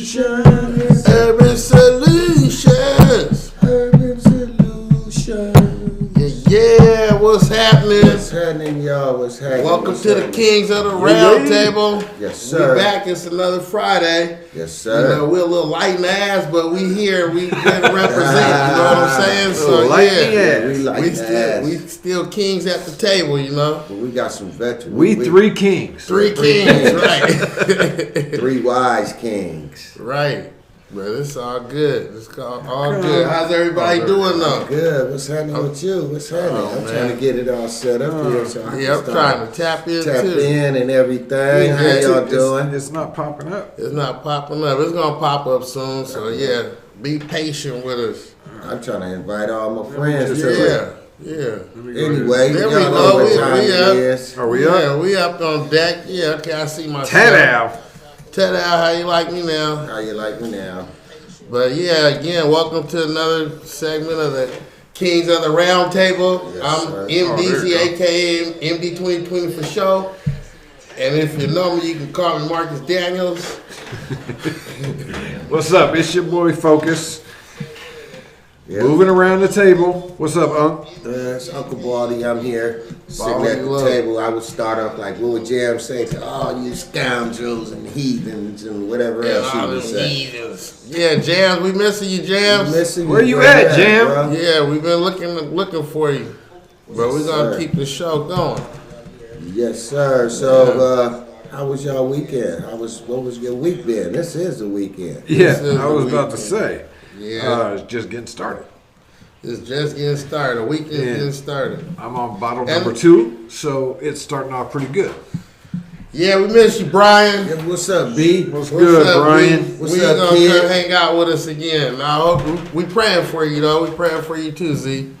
Solutions. Urban Solutions. Urban Solutions. Yeah, what's happening? What's happening, y'all? What's happening? Welcome What's to the happening? Kings of the Round Table. Yes, sir. We back. It's another Friday. Yes, sir. You know, we're a little light in the ass, but we here. We can represent. You know what I'm saying? So we still kings at the table. You know. But we got some veterans. We three kings. Three kings, right? Three wise kings. Right. But it's all good. It's all good. How's everybody doing though? Good. What's happening with you? What's happening? I'm trying to get it all set up here. So I I'm trying to tap in and everything. How y'all doing? It's not popping up. It's not popping up. It's gonna pop up soon. So yeah, be patient with us. I'm trying to invite all my friends. Yeah. Anyway, there we y'all know go. what time it is. Are we up? Yeah, we up on deck. Yeah, okay, I see myself. Ted Al. How you like me now? How you like me now? But yeah, again, welcome to another segment of the Kings of the Round Table. Yes, I'm sir. MDZ, aka MD 2020 for show. And if you know me, you can call me Marcus Daniels. What's up? It's your boy Focus. Yeah. Moving around the table. What's up, Unc? It's Uncle Baldy. I'm here sitting Baldy, at the look. table. I would start off like, what would Jam say to all you scoundrels and heathens and whatever else he would say? Yeah, Jams, we missing you, Jams. Where you at, Jam? bro? Yeah, we've been looking for you. But we're gonna sir. keep the show going. Yes, sir. So, how was y'all weekend? What was your week been? This is the weekend. Yeah, is I was the about to weekend. say. Yeah. It's just getting started. It's just getting started. A week is getting started. I'm on bottle number 2, so it's starting off pretty good. Yeah, we miss you, Brian. Yeah, what's up, B? What's good, up, Brian? B? What's when up, you gonna kid? come hang out with us again? I hope we praying for you though. We praying for you too, Z.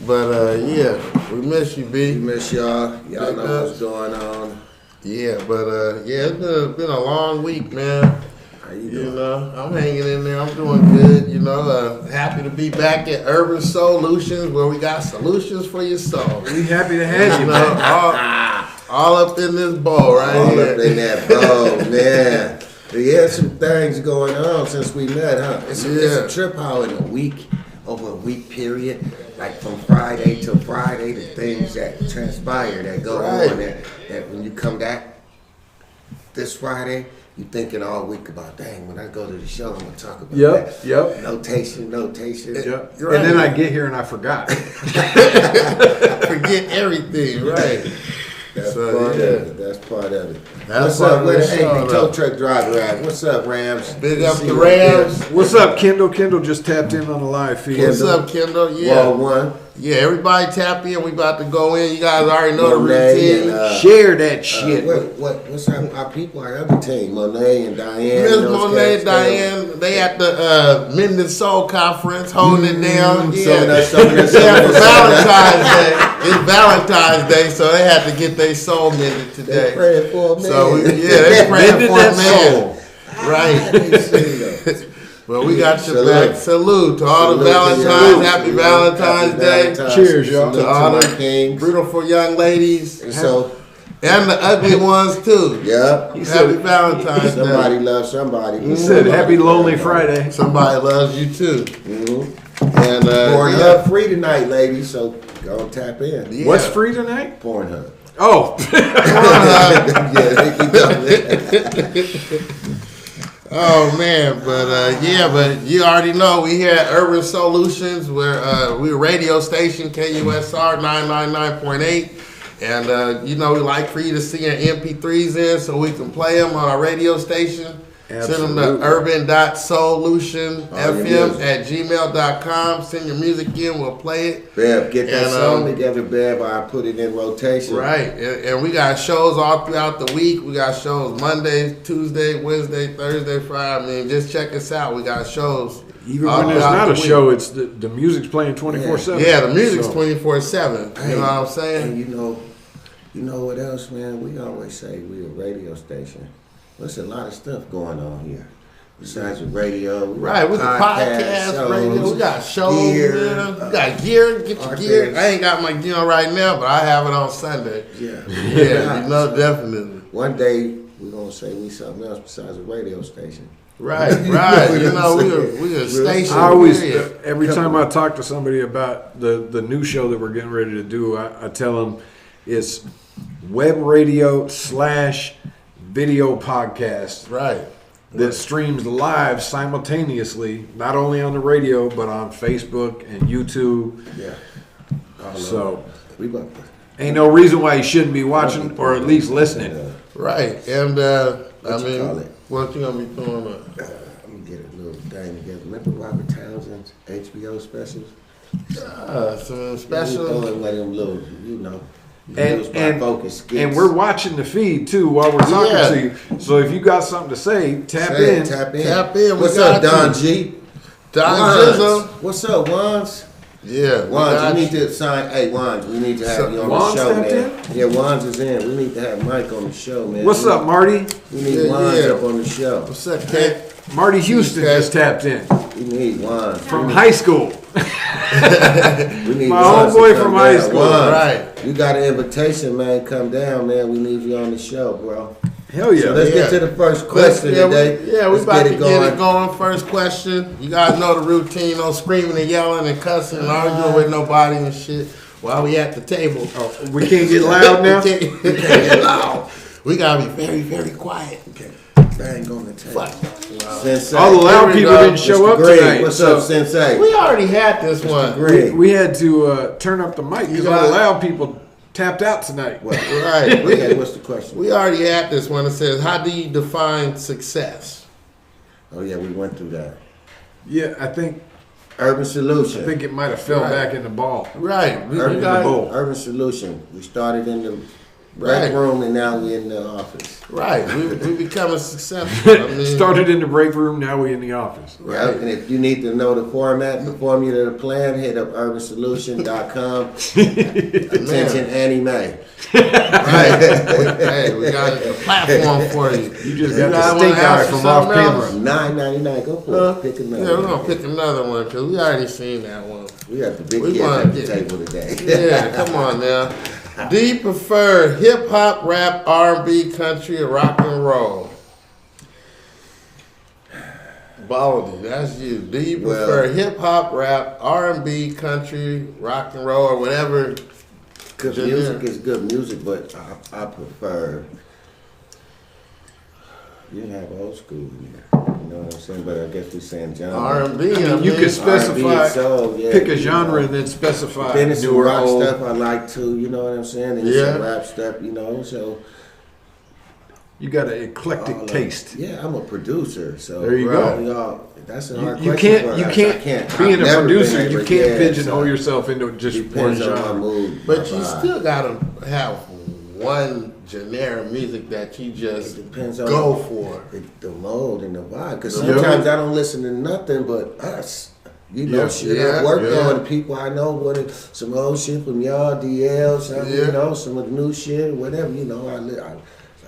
But yeah, we miss you, We B. miss y'all. Y'all know what's going on. Yeah, but yeah, it's been a long week, man. How you You doing? know, I'm hanging in there. I'm doing good. You know, happy to be back at Urban Soulutions, where we got solutions for your soul. We happy to have you, You man. know, all up in this bowl right All here. up in that bowl, man. We had some things going on since we met, huh? It's a trip how in over a week period, like from Friday till Friday, the things that transpire, that go Right. on, that when you come back this Friday, you thinking all week about, dang, when I go to the show, I'm going to talk about that. Yep. Notation. Yep. You're And then right. I get here and I forgot. Forget everything, right? That's So, part yeah. of it. That's part of it. That's What's part up of with the the show, tow truck driver at? What's up, Rams? Big Good up to see the you Rams. there. What's up, Kendall? Kendall just tapped in on the live feed. What's up, Kendall? Yeah. Wall one. Yeah, everybody tap in. We about to go in. You guys already know the Monet routine. and, Share that shit. what's our people, our other team, Monet and Diane. Miss those Monet, cats, Diane, they at the Mended Soul Conference holding it down. Some of Yeah. that, some of that, Yeah, for some of that. Valentine's Day. It's Valentine's Day, so they had to get their soul mended They today. praying for a man. So they praying Mended for a that man. soul. Right. But we got your Salute. back. Salute to all the Salute to Valentine's. y'all. Happy Salute. Valentine's Happy Day. Valentine's. Cheers, y'all. Salute To all my the kings. beautiful young ladies. And so, And the ugly ones too. yeah, Happy Valentine's somebody Day. loves somebody. He said, "Happy Lonely Friday." Somebody loves you too. And Pornhub free tonight, ladies, so go tap in. yeah. What's free tonight? Pornhub. Oh, Yeah, they keep going. Oh man, but but you already know we here at Urban Solutions, where we're a radio station KUSR 999.8, and you know we like for you to see your MP3s in so we can play them on our radio station. Send them to Absolutely. urban.solution@gmail.com. Send your music in, we'll play it. Bev, get that And, song together, Bev. I put it in rotation. Right, and we got shows all throughout the week. We got shows Monday, Tuesday, Wednesday, Thursday, Friday. I mean, just check us out. We got shows. even all when there's throughout not the a week. show, it's the music's playing 24/7. Yeah, the music's So, 24/7. You know what I'm And saying? you know what else, man? We always say we a radio station. There's a lot of stuff going on here. Besides the radio, we Right, with the podcast, shows, radio, we got shows, gear, man. We got gear, get your gear. artists. I ain't got my gear on right now, but I have it on Sunday. Yeah. Yeah, you know, definitely. One day we're gonna say we something else besides a radio station. Right. You know, we're a station. I always, every time I talk to somebody about the new show that we're getting ready to do, I tell them it's web radio / video podcast. Right. That streams live simultaneously, not only on the radio, but on Facebook and YouTube. Yeah. So, we about ain't no reason why you shouldn't be watching or at least listening. Right. And, What you call it? what you going to be doing? I'm gonna get a little thing together. Remember Robert Townsend's HBO specials? Some special. Throwing one of them little, and focus skits. And we're watching the feed too while we're talking to you. So if you got something to say, tap in. Tap in. Tap in. What's up, Don G? Don Jizzle. What's up, Wands? Yeah. Wands, we need to sign. Hey, Wands, we need to have you on Wands the show, tapped man. Yeah, Wands is in. We need to have Mike on the show, man. What's up, Marty? We need Wands up on the show. What's up, Kat? Marty Houston just tapped in We need Wands. from high school. We need My Wands to homeboy come from high down. school. Wands, Right. you got an invitation, man. Come down, man. We need you on the show, bro. Hell yeah. So let's get to the first question today. Yeah, we're Let's about to get it going. First question. You guys know the routine. No screaming and yelling and cussing and arguing with nobody and shit while we at the table. Oh, we can't get loud now? We can't get loud. We gotta be very, very quiet. Okay. Bang on the table. Fuck. Sensei. All the loud Here we people go. didn't show Mr. up Greg, tonight. what's so up, Sensei? We already had this one. Greg. we had to turn up the mic because all got- the loud people tapped out tonight. What? Right. Okay, what's the question? We already had this one. It says, how do you define success? Oh yeah, we went through that. Yeah, I think Urban Solution. it might have fell back in the ball. Right. We Urban, got, bowl. Urban Solution. We started in the Right. break room and now we're in the office. right. We becoming successful. I mean, Started in the break room, now we in the office. Yeah, and if you need to know the format, the formula, the plan, hit up urbansolution.com. Attention, Annie Mae. right. Hey, we got a platform for you. You just You got the guys stink wanna eye ask from something off else? camera. $9.99. Go for it. Pick another. Yeah, we're one. gonna pick another one because we already seen that one. We got the big We kids wanna at the get- table today. Yeah, come on now. Do you prefer hip hop, rap, R&B, country, or rock and roll? Baldy, that's you. Do you prefer hip hop, rap, R&B, country, rock and roll, or whatever? Good music is good music, but I prefer. You have old school in there. You know what I'm saying? But I guess we're saying genre. R&B. You could specify, R&B, soul, yeah, pick a you genre know. and then specify Then it's some new or rock old. stuff I like too, you know what I'm saying? And Yeah. some rap stuff, you know, so. You got an eclectic all of- taste. Yeah, I'm a producer, so. There you go. Y'all, that's a hard You question for can't, us. I can't. being I've a never producer, been you able- can't yeah, pigeonhole so yourself into just one depends on my genre. mood. But my you vibe. still gotta have one generic music that you just It depends on go for. the mode and the vibe. Because Yeah. sometimes I don't listen to nothing but us. You know, Yeah. shit Yeah. I work Yeah. on, people I know, some old shit from y'all, DL, some, Yeah. you know, some of the new shit, whatever, you know.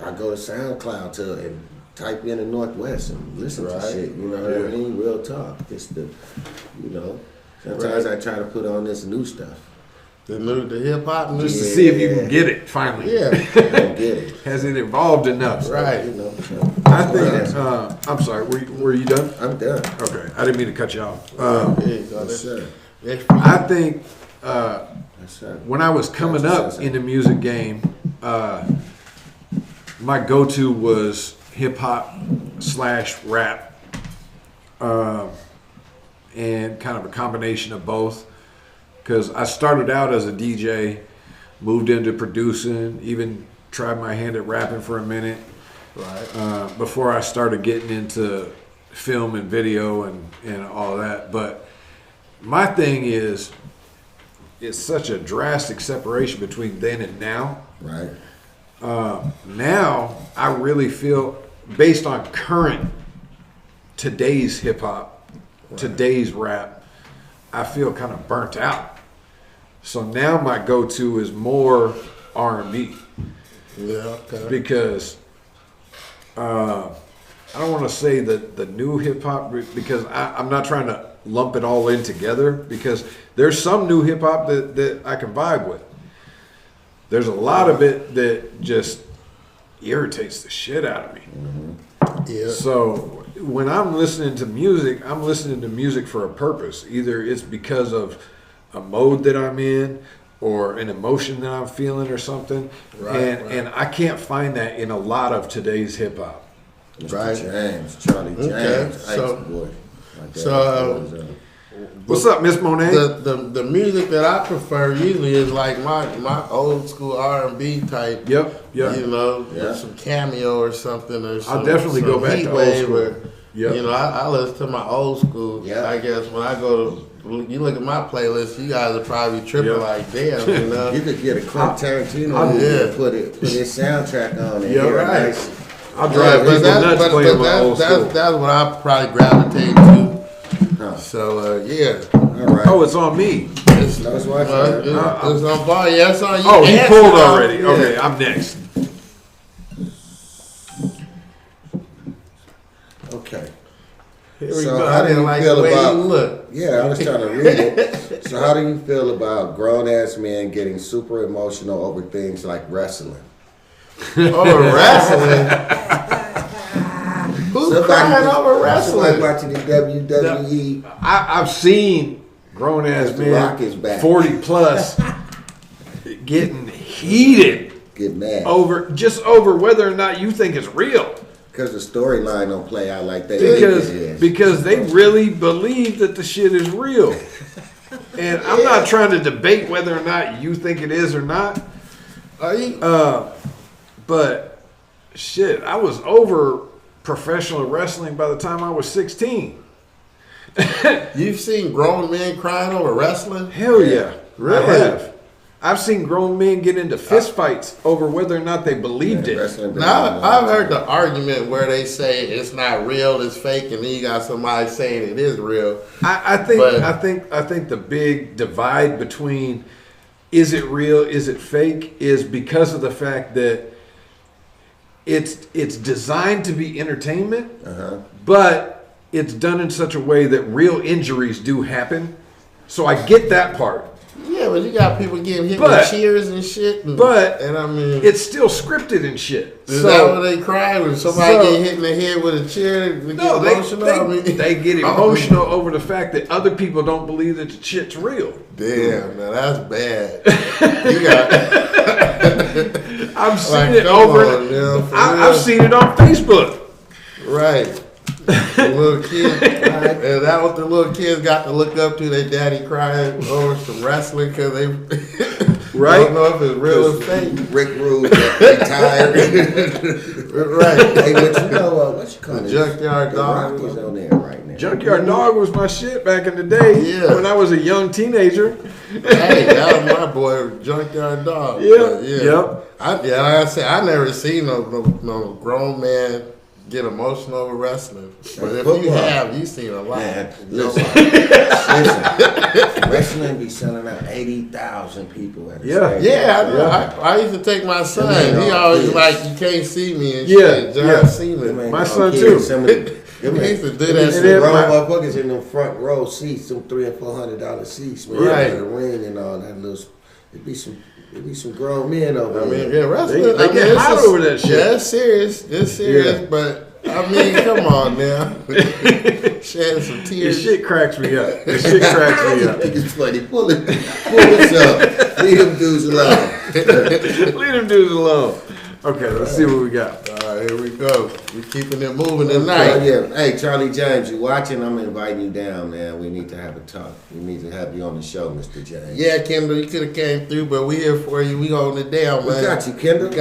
I go to SoundCloud and type in the Northwest and listen Right. to shit, you know what I mean? Real talk. Just the, you know, sometimes I try to put on this new stuff. The hip hop music. Just to see if you can get it, finally. Yeah. I don't get it. Has it evolved enough? Right. You know, so, I think, I'm sorry, were you done? I'm done. Okay, I didn't mean to cut you off. There you go. Yes, sir. That's for you. I think Yes, sir. when I was coming up in the music game, my go-to was hip hop / rap, and kind of a combination of both. Because I started out as a DJ, moved into producing, even tried my hand at rapping for a minute. Right. Before I started getting into film and video and all that. But my thing is, it's such a drastic separation between then and now. Right. Now, I really feel, based on today's hip hop, today's rap, I feel kind of burnt out. So now my go-to is more R&B. Yeah. Okay. Because I don't want to say that the new hip hop, because I'm not trying to lump it all in together, because there's some new hip hop that I can vibe with. There's a lot of it that just irritates the shit out of me. Yeah. So when I'm listening to music, I'm listening to music for a purpose. Either it's because of a mode that I'm in or an emotion that I'm feeling or something. And I can't find that in a lot of today's hip hop. Right. James, Charlie James. What's up, Miss Monet? The music that I prefer usually is like my old school R&B type. Yep. You know, with some cameo or something, or some, I'll definitely go back to old school. You know, I listen to my old school. Yeah. I guess when I go to, you look at my playlist, you guys are probably tripping like, damn, you know. You could get a Quentin Tarantino movie and put his soundtrack on it. Yeah, right. Nice. I'll drive people nuts playing my old school. That's what I probably gravitate to. So, yeah. All right. Oh, it's on me. It's on Bar. Yeah, it's on you. Oh, he pulled already. Yeah. Okay, I'm next. Okay. Here we go. How do you feel about? Yeah, I was trying to read it. So, how do you feel about grown ass men getting super emotional over things like wrestling? Over wrestling? Who's crying over wrestling? Somebody watching the WWE. I've seen grown ass men, 40 plus, getting heated, get mad over whether or not you think it's real. Because the storyline don't play out like that. Because they really believe that the shit is real. And I'm not trying to debate whether or not you think it is or not. But shit, I was over professional wrestling by the time I was 16. You've seen grown men crying over wrestling? Hell yeah. Really? I have. I've seen grown men get into fist fights over whether or not they believed it. Now, I've heard the argument where they say it's not real, it's fake, and then you got somebody saying it is real. I think the big divide between is it real, is it fake, is because of the fact that it's designed to be entertainment, but it's done in such a way that real injuries do happen. So I get that part. Yeah, but you got people getting hit with cheers and shit. And I mean, it's still scripted and shit. Is that when they cry when somebody get hit in the head with a chair? They get emotional over the fact that other people don't believe that the shit's real. Damn, now that's bad. You got. I've seen it over. I've seen it on Facebook. Right. The little kid, and that was the little kids got to look up to their daddy crying over some wrestling because they don't know if it's real or fake. Rick Rude retired. Right. Hey, but you know what you call it? Junkyard Dog is on there right now. Junkyard Dog was my shit back in the day when I was a young teenager. Hey, that was my boy, Junkyard Dog. Yep. Like I said, I never seen no grown man get emotional over wrestling. But if you have, you've seen a lot. Man, listen, wrestling be selling out 80,000 people at a stage. I used to take my son. He always like, you can't see me and shit. John Cena. My son too. He used to do that shit. Grown motherfuckers in the front row seats, some $300 and $400 seats, man. Right. The ring and all that little. It'd be some grown men over there. I mean, wrestling. They get hot over that shit. Yeah, it's serious. It's serious, but I mean, come on now. Shedding some tears. This shit cracks me up. It's funny. Pull this up. Leave them dudes alone. Okay, let's see what we got. All right, here we go. We're keeping it moving tonight. Hey, Charlie James, you watching? I'm inviting you down, man. We need to have a talk. We need to have you on the show, Mr. James. Yeah, Kendall, you could have came through, but we here for you. We holding it down, man. We got you, Kendall.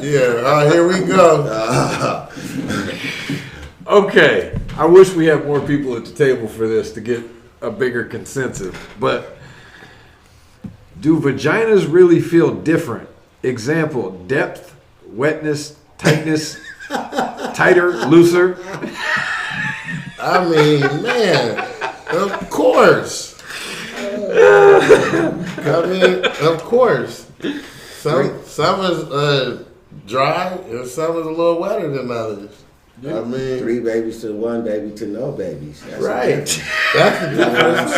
Yeah, all right, here we go. Okay, I wish we had more people at the table for this to get a bigger consensus, but do vaginas really feel different? Example, depth, wetness, tightness, tighter, looser. I mean, man, of course. Of course. Some is dry and some is a little wetter than others. I mean, 3 babies to 1 baby to no babies. That's right. That's the difference.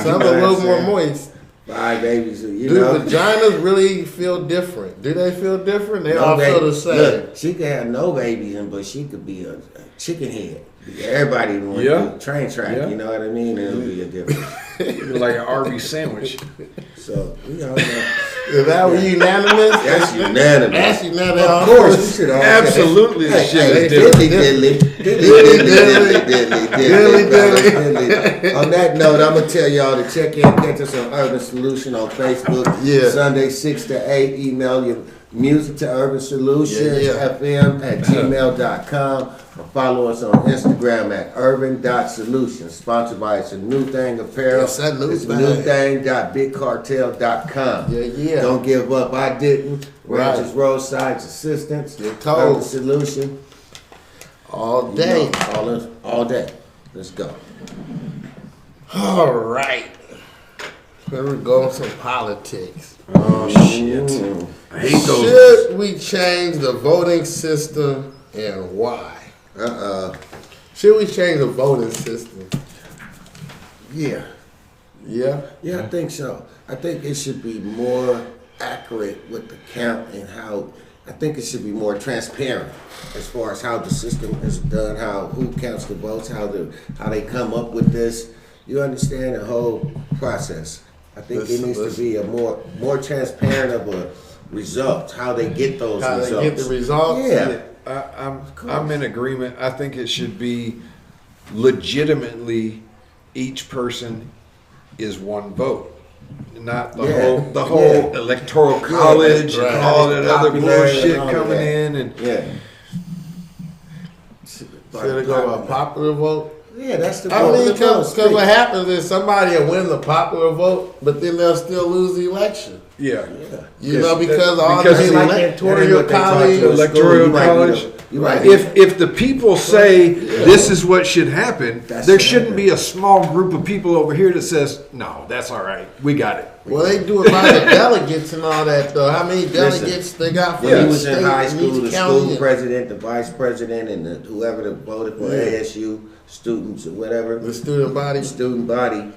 Some a little more moist. 5 babies, Do vaginas really feel different? Do they feel different? They all feel the same. Look, she could have no babies, but she could be a chicken head. Everybody wants to train track, you know what I mean? It'll be a difference. Like an Arby's sandwich. So, Is that unanimous? That's unanimous. That's unanimous. Of course, we should all absolutely. The shit is dilly. On that note, I'm gonna tell y'all to check in, catch us on Urban Solution on Facebook. Sunday 6 to 8. Email your music to Urban Solutions FM@gmail.com. Or follow us on Instagram at urban.solutions. Sponsored by It's a New Thing Apparel. It's a new it's thing. newthing.bigcartel.com. Yeah. Don't give up. I didn't. Rangers Roadside Assistance. Urban Solution. All day. All day. Let's go. All right. Here we go on some politics. Oh shit! I hate those. Should we change the voting system and why? Should we change the voting system? Yeah. Yeah? Yeah, I think so. I think it should be more accurate with the count and how. I think it should be more transparent as far as how the system is done, who counts the votes, how they come up with this. You understand the whole process. I think it needs to be a more transparent of a result, how they get those results. How they get the results? Yeah. I'm in agreement. I think it should be legitimately each person is one vote. Not the whole electoral college and all that other bullshit coming in and should it go by popular vote? Yeah, that's the I mean, because what happens is somebody will win the popular vote, but then they'll still lose the election. Yeah. You know, because the electoral college. Right. If the people say this is what should happen, there shouldn't be a small group of people over here that says, no, that's all right. We got it. Well, they do it by the delegates and all that, though. How many delegates they got for when he each was state in high school, the county? school president, the vice president, and whoever that voted for ASU students or whatever. The student body.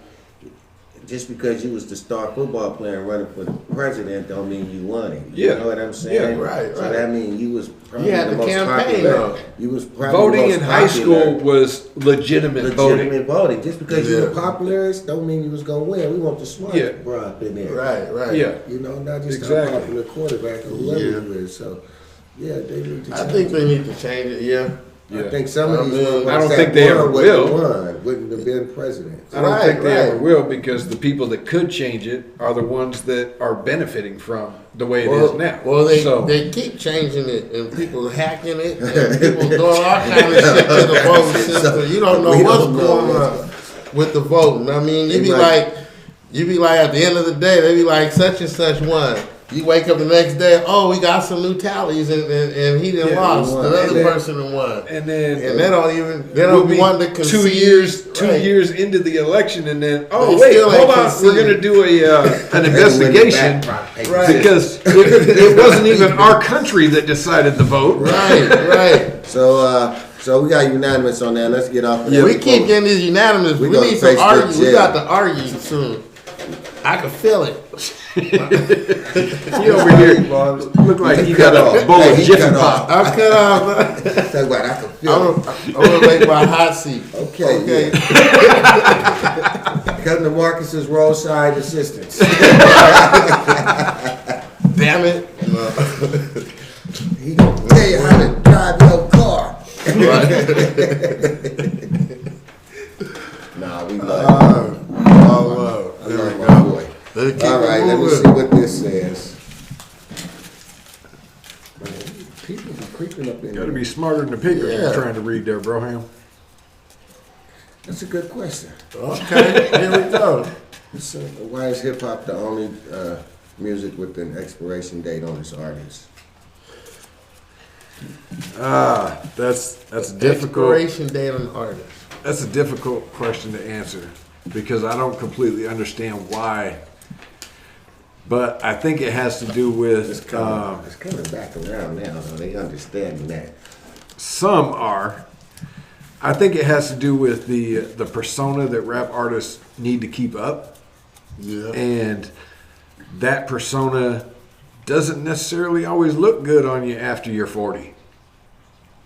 Just because you was the star football player running for the president don't mean you won it. Yeah. You know what I'm saying? Yeah, right. So that means you was probably had the the most campaign, popular. though. You was probably Voting the most in high popular. school was legitimate voting. Just because you were popular don't mean you was gonna win. We want the smart bro up in there. Right. Yeah. You know, not just a popular quarterback or whoever you is. So yeah, they need to change I think they need to change it, I think some of these I don't think they ever will. Wouldn't have been president. I don't think they ever will because the people that could change it are the ones that are benefiting from the way it is now. Well, they keep changing it and people hacking it and people doing all kind of shit to the voting system. You don't know what's going on with the voting. I mean, you be like at the end of the day, they be like such and such won. You wake up the next day, we got some new tallies, and he done lost. The other person done won, and then they don't want to concede. 2 years into the election, and then hold on, we're gonna do an investigation because it wasn't even our country that decided the vote. Right. So we got unanimous on that. Let's get off of that. We keep getting these unanimous. We need some arguing. We got to argue soon. I can feel it. You over here look like you got a bowl of Jiffy Pop. I cut off. Talk about I can feel it. I'm gonna make my hot seat. Okay. Cousin of Marcus's roadside assistance. Damn it. He gonna tell you how to drive your car. Nah, we love love. I love my boy. All right, let me see what this says. People be creeping up in You gotta there. be smarter than the paper you're trying to read there, Broham. That's a good question. Okay, here we go. So, why is hip hop the only music with an expiration date on its artist? That's a difficult. Expiration date on the artist. That's a difficult question to answer because I don't completely understand why. But I think it has to do with It's coming back around now, so they understand that. some are. I think it has to do with the persona that rap artists need to keep up. and that persona doesn't necessarily always look good on you after you're 40.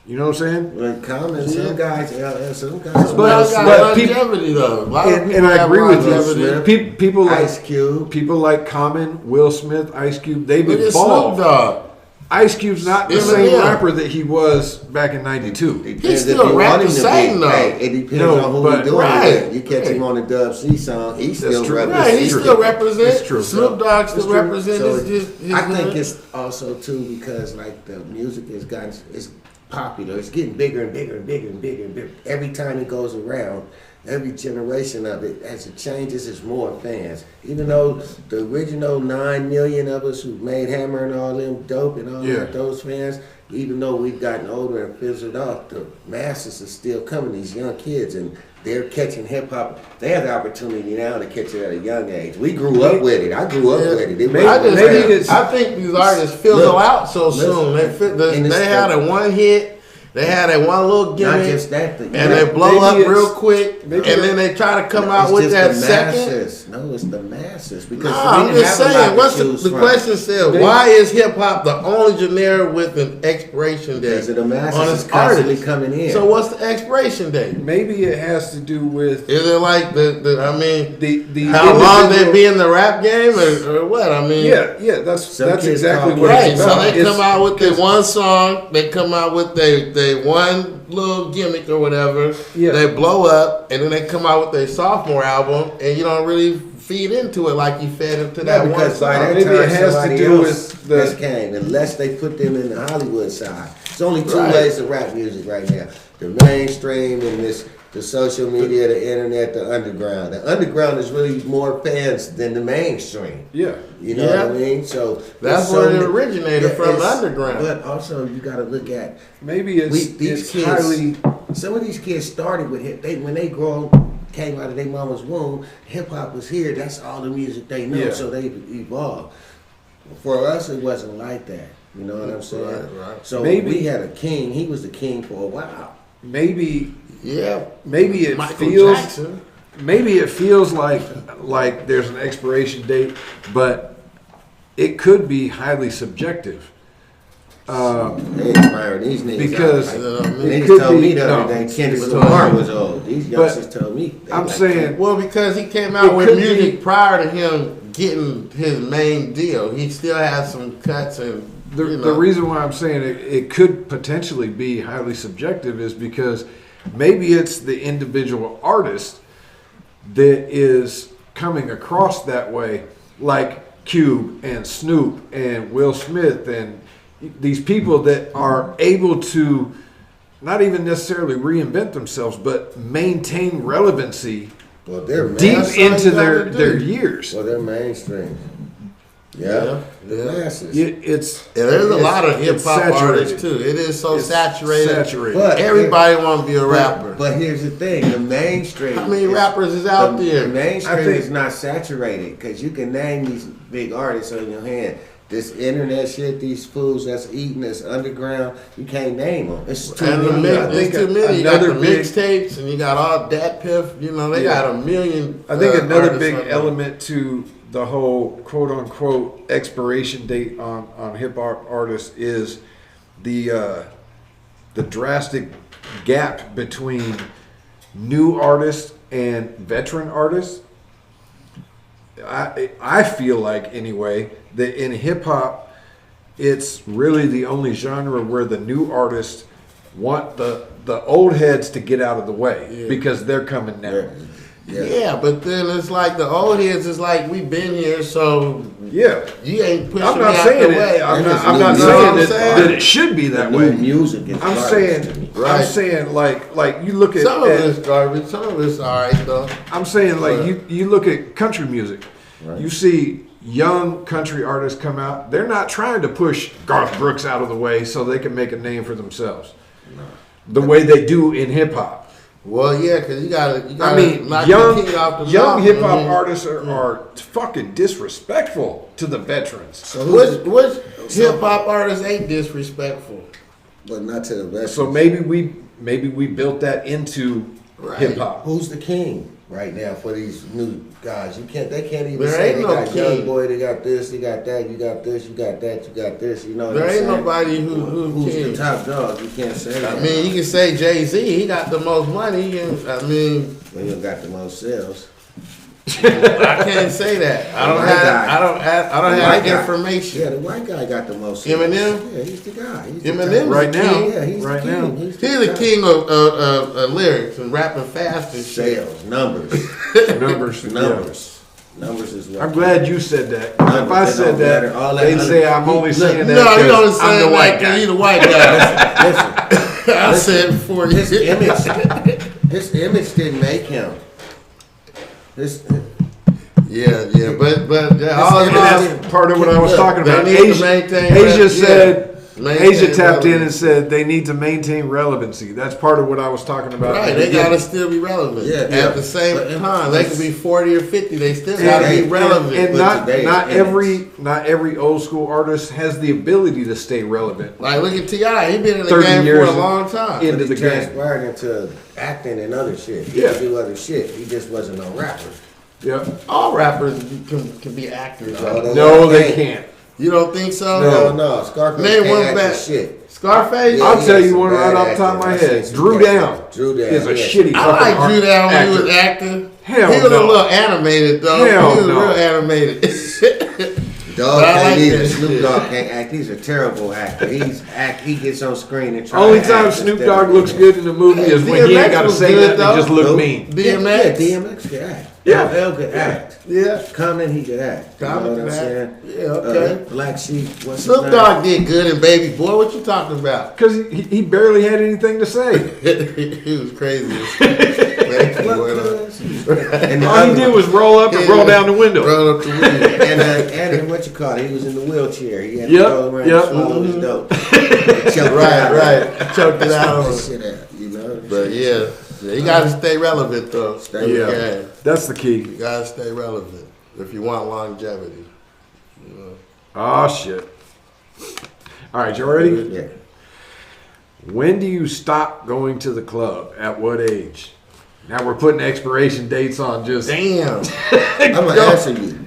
You know what I'm saying? Like Common, some guys. But longevity though. And I agree with you. People like Ice Cube, people like Common, Will Smith, Ice Cube. They've Look at evolved. Snoop Dogg. Ice Cube's not the same rapper that he was back in '92. He's still rapping the same though. Hey, it depends on who you're doing right. with. You catch him on the Dub C song, he still represents. Right, he still represents. Snoop Dogg still represents. So I think it's also too because like the music has gotten it's popular. It's getting bigger and bigger and bigger and bigger and bigger. Every time it goes around, every generation of it, as it changes, it's more fans. Even though the original 9 million of us who made Hammer and all them dope and all that, those fans, even though we've gotten older and fizzled off, the masses are still coming, these young kids, and they're catching hip hop. They have the opportunity now to catch it at a young age. We grew up with it. I grew up with it. I think these artists fizzle out so soon. They had a one hit. They had that one little gimmick, not just that, and they blow up real quick, and then they try to come out with that second. No, it's the masses. Because I'm just saying, what's the question said? Why is hip hop the only genre with an expiration date? Because the masses is constantly coming in. So what's the expiration date? Maybe it has to do with. Is it like the how long they be in the rap game or what? I mean, yeah, that's exactly what it's about. So they come out with their one song, they come out with their one little gimmick or whatever. Yeah. They blow up, and then they come out with their sophomore album, and you don't really feed into it like you fed into that one song. By that maybe time, it has to do with the came, unless they put them in the Hollywood side. There's only two ways to rap music right now: the mainstream and the social media, the internet, the underground. The underground is really more fans than the mainstream. Yeah. You know what I mean? So that's where it originated from, underground. But also you got to look at maybe these kids. Some of these kids started with hip. When they came out of their mama's womb, hip hop was here. That's all the music they know. So they evolved. For us, it wasn't like that. You know what I'm saying? Right. So maybe we had a king. He was the king for a while. Maybe it Michael feels. Jackson. Maybe it feels like there's an expiration date, but it could be highly subjective. These niggas because niggas told me the other day Kendrick Lamar was old. These youngsters told me. I'm saying, well, because he came out with music prior to him getting his main deal. He still has some cuts and. The reason why I'm saying it could potentially be highly subjective is because maybe it's the individual artist that is coming across that way, like Cube and Snoop and Will Smith and these people that are able to not even necessarily reinvent themselves, but maintain relevancy deep into their years. Well, they're mainstream. The masses. There's a lot of hip hop artists too. It is so saturated. But everybody want to be a rapper. But here's the thing: the mainstream. How many rappers is out there? The mainstream is not saturated because you can name these big artists on your hand. This internet shit, these fools that's eating this underground, you can't name them. It's too many. It's too many. You got the mixtapes and you got all that piff. You know, they got a million. I think another big element to the whole quote unquote expiration date on hip hop artists is the drastic gap between new artists and veteran artists. I feel like anyway that in hip hop it's really the only genre where the new artists want the old heads to get out of the way because they're coming now. Yeah, but then it's like the old heads is like we've been here, so you ain't pushing I'm not me saying out the way. I'm not saying that it should be that way. Music is I'm saying like you look at some of it's garbage, some of it's all right though. I'm saying like you look at country music, you see young country artists come out. They're not trying to push Garth Brooks out of the way so they can make a name for themselves, the way they do in hip hop. Well, yeah, because you gotta knock young the king off the young mountain. hip hop artists are fucking disrespectful to the veterans. So which hip hop artists ain't disrespectful? But not to the veterans. So maybe we built that into hip hop. Who's the king right now for these new guys? They can't even There say ain't they no got king. Young Boy, they got this, they got that, you got this, you got that, you got this. You know what There I'm ain't saying? nobody who's king. the top dog. You can't say that. I mean, you can say Jay-Z, he got the most money, and I mean, Well, you got the most sales. I can't say that. I don't have information. Yeah, the white guy got the most sales. Eminem? Yeah, he's the guy. He's the Eminem top. Right the now. king. Yeah, he's Right the king. now. He's He's the top. king of lyrics and rapping fast and shit. Sales, numbers. Numbers. Numbers. Numbers is what. I'm glad you said that. If Numbers, I they said don't matter. All that, that they'd other- say I'm only saying that No, you don't because I'm say the white that guy. you the white guy. Listen, I said before his you. his image didn't make him. His, Yeah, but all His in image all, didn't- Part of what I was Look, talking they about. need to Asia, maintain Asia rel- said. Maintain Asia tapped in and relevance. said they need to maintain relevancy. That's part of what I was talking about. Right, in the they gotta beginning. still be relevant. Yeah, At yeah. the same But- time, they could be 40 or 50. They still And- gotta be and- relevant. And But not today's not image. every old school artist has the ability to stay relevant. Like look at Ti, he been in the 30 game for years a long time. in- into he the game. transpired into acting and other shit. He Yeah. could do other shit. He just wasn't no rapper. Yeah. All rappers can be actors. No, though. No, they can't. You don't think so? No. Scarface Name can't one act bad- for shit. Scarface. Yeah, I'll he tell has you some one bad right off the top of my acting. head. I've seen Drew some Down Drew Down is a yeah. shitty I like fucking Drew Down when he was actor. acting. Hell he was no. a little animated though. Hell he was no. real animated. Dog But I can't like either. that Snoop shit. Dogg can't act. He's a terrible actor. He gets on screen and tries. Only to time act Snoop instead Dogg of looks being- good in the movie is when he DMX ain't got to was say good, nothing and just though. look Nope. mean. DMX. Yeah, DMX could act. Yeah. LL could act. Yeah. Common, he could act. You know Common what I'm could saying? act. Yeah, okay. Black Sheep. What's his Snoop name? Dogg did good in Baby Boy. What you talking about? Because he barely had anything to say. He was crazy. Baby Boy, What though. was he? And the All he other did one- was roll up and roll down the window. Roll up the weed. and what you call it? He was in the wheelchair. He had to Yep, go around yep. and swallow his dope. Choked it out. Right. Choked it out. Choked the shit out, you know? But yeah, you gotta stay relevant though. Stay Yeah, relevant. that's the key. You gotta stay relevant if you want longevity. Oh, shit. All right, you ready? Yeah. When do you stop going to the club? At what age? Now we're putting expiration dates on just. Damn. I'm gonna answer you.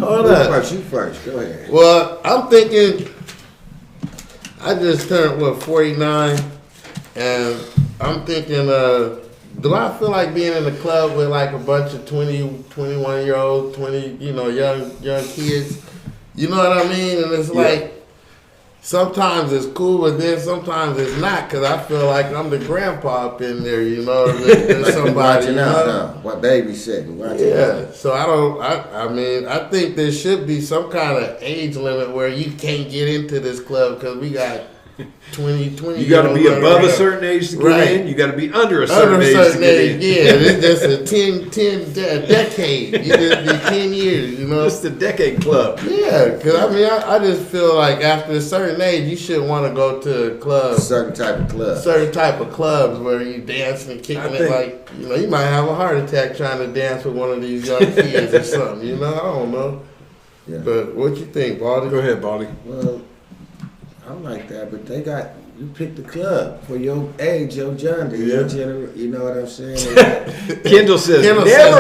Hold You up. first. You first. Go ahead. Well, I'm thinking. I just turned 49, and I'm thinking. Do I feel like being in the club with like a bunch of 20, 21 year olds, 20, young kids? You know what I mean? And it's like. Sometimes it's cool, but then sometimes it's not, because I feel like I'm the grandpa up in there, there's somebody, Watching out now. What babysitting? Watching Yeah, out. so I think there should be some kind of age limit where you can't get into this club, because we got 20 You got to be year olds above a around. certain age to get Right. in. You got to be under a certain Under a age to certain get age, in. yeah, it's just a decade. You just be 10 years, Just the decade club. Yeah, because I just feel like after a certain age, you shouldn't want to go to a club. Certain type of club. Certain type of clubs where you dancing and kicking I it think- like, you might have a heart attack trying to dance with one of these young kids or something, I don't know. Yeah. But what you think, Baldy? Go ahead, Baldy. Well, I'm like that, but you pick the club for your age, your gender, your you know what I'm saying? Kendall says Kendall never. says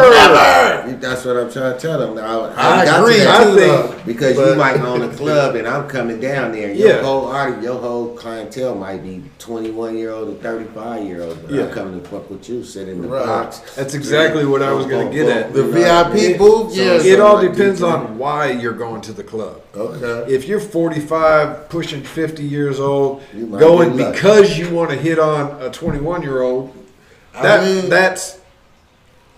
never. That's what I'm trying to tell them. I got to agree. that I too, think- though. because But- you might own a club and I'm coming down there. And Yeah. Your whole audience, your whole clientele might be 21-year-old or 35-year-old. But Yeah. I'm coming to fuck with you, sit in the Right. box. That's exactly what I was gonna get at. The You know what I VIP mean? booth, yeah. It all like depends you on why you're going to the club. Okay. If you're 45, pushing 50 years old, You might going be lucky. because you want to hit on a 21-year-old, that's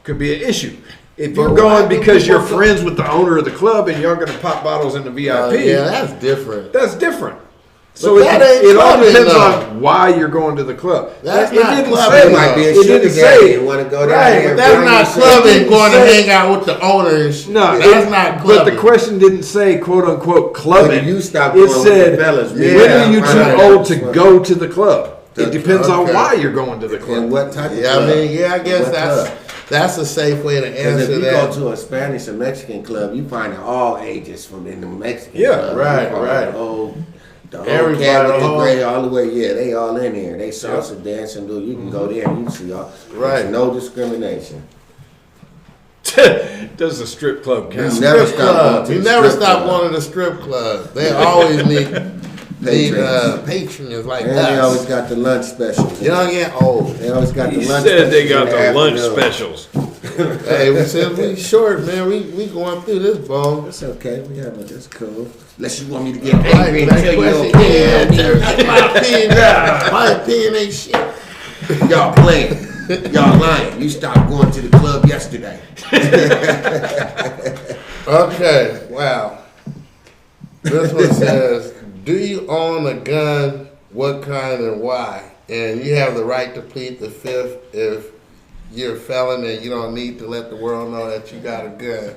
could be an issue. If you're But going why do because you're people friends with the owner of the club and y'all going to pop bottles in the VIP, Yeah, that's different. that's different. So that ain't it all clubbing, depends though. on why you're going to the club. That's it not didn't clubbing, say It might be a it sugar didn't daddy say and want to go down Right, there. but That's bring not yourself- clubbing, going to say- hang out with the owner and shit. No, That's not clubbing. But the question didn't say "quote unquote" clubbing. When you stop it going with said, the fellas, "When yeah, are you right. too old to go to the club?" It The- depends on okay. why you're going to the And club. what type of Yeah, club? I guess What club? that's a safe way to Because if answer you that. go to a Spanish or Mexican club, you find all ages from in the Mexican Yeah, club. right, You find right. the old The whole Everybody cabin home. is great all the way. Yeah, they all in there. They salsa dancing. Dude, you can go there and you see all. Right. There's no discrimination. Does the strip club count? You never Strip stop club. going to You the never strip stop club. going to the strip club. They always need Patrons. patrons like And they always us. got the lunch specials. Young and old. They always got the He lunch said they got specials in the lunch afternoon. specials. Hey, we said we short, man. We going through this, bro. That's okay. We have it. That's cool. Unless you want me to get Right, angry and next tell you question. your Yeah, opinion. that's my opinion. My opinion ain't shit. Y'all playing. Y'all lying. You stopped going to the club yesterday. Okay, wow. This one says, do you own a gun? What kind and why? And you have the right to plead the fifth if you're a felon and you don't need to let the world know that you got a gun.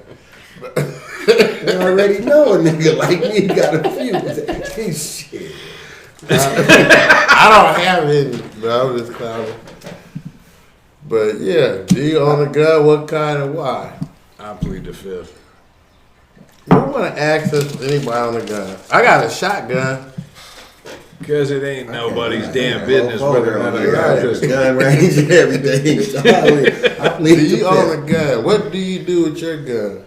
They already know a nigga like me got a few. Shit. I don't have any, but I'm just clowning. But yeah, do you own a gun? What kind and why? I plead the fifth. We want to access anybody on a gun. I got a shotgun. Because it ain't nobody's damn business whether or not I got a Right. pistol. Gun range and everything. So I Do plead the you own a fifth. gun? What do you do with your gun?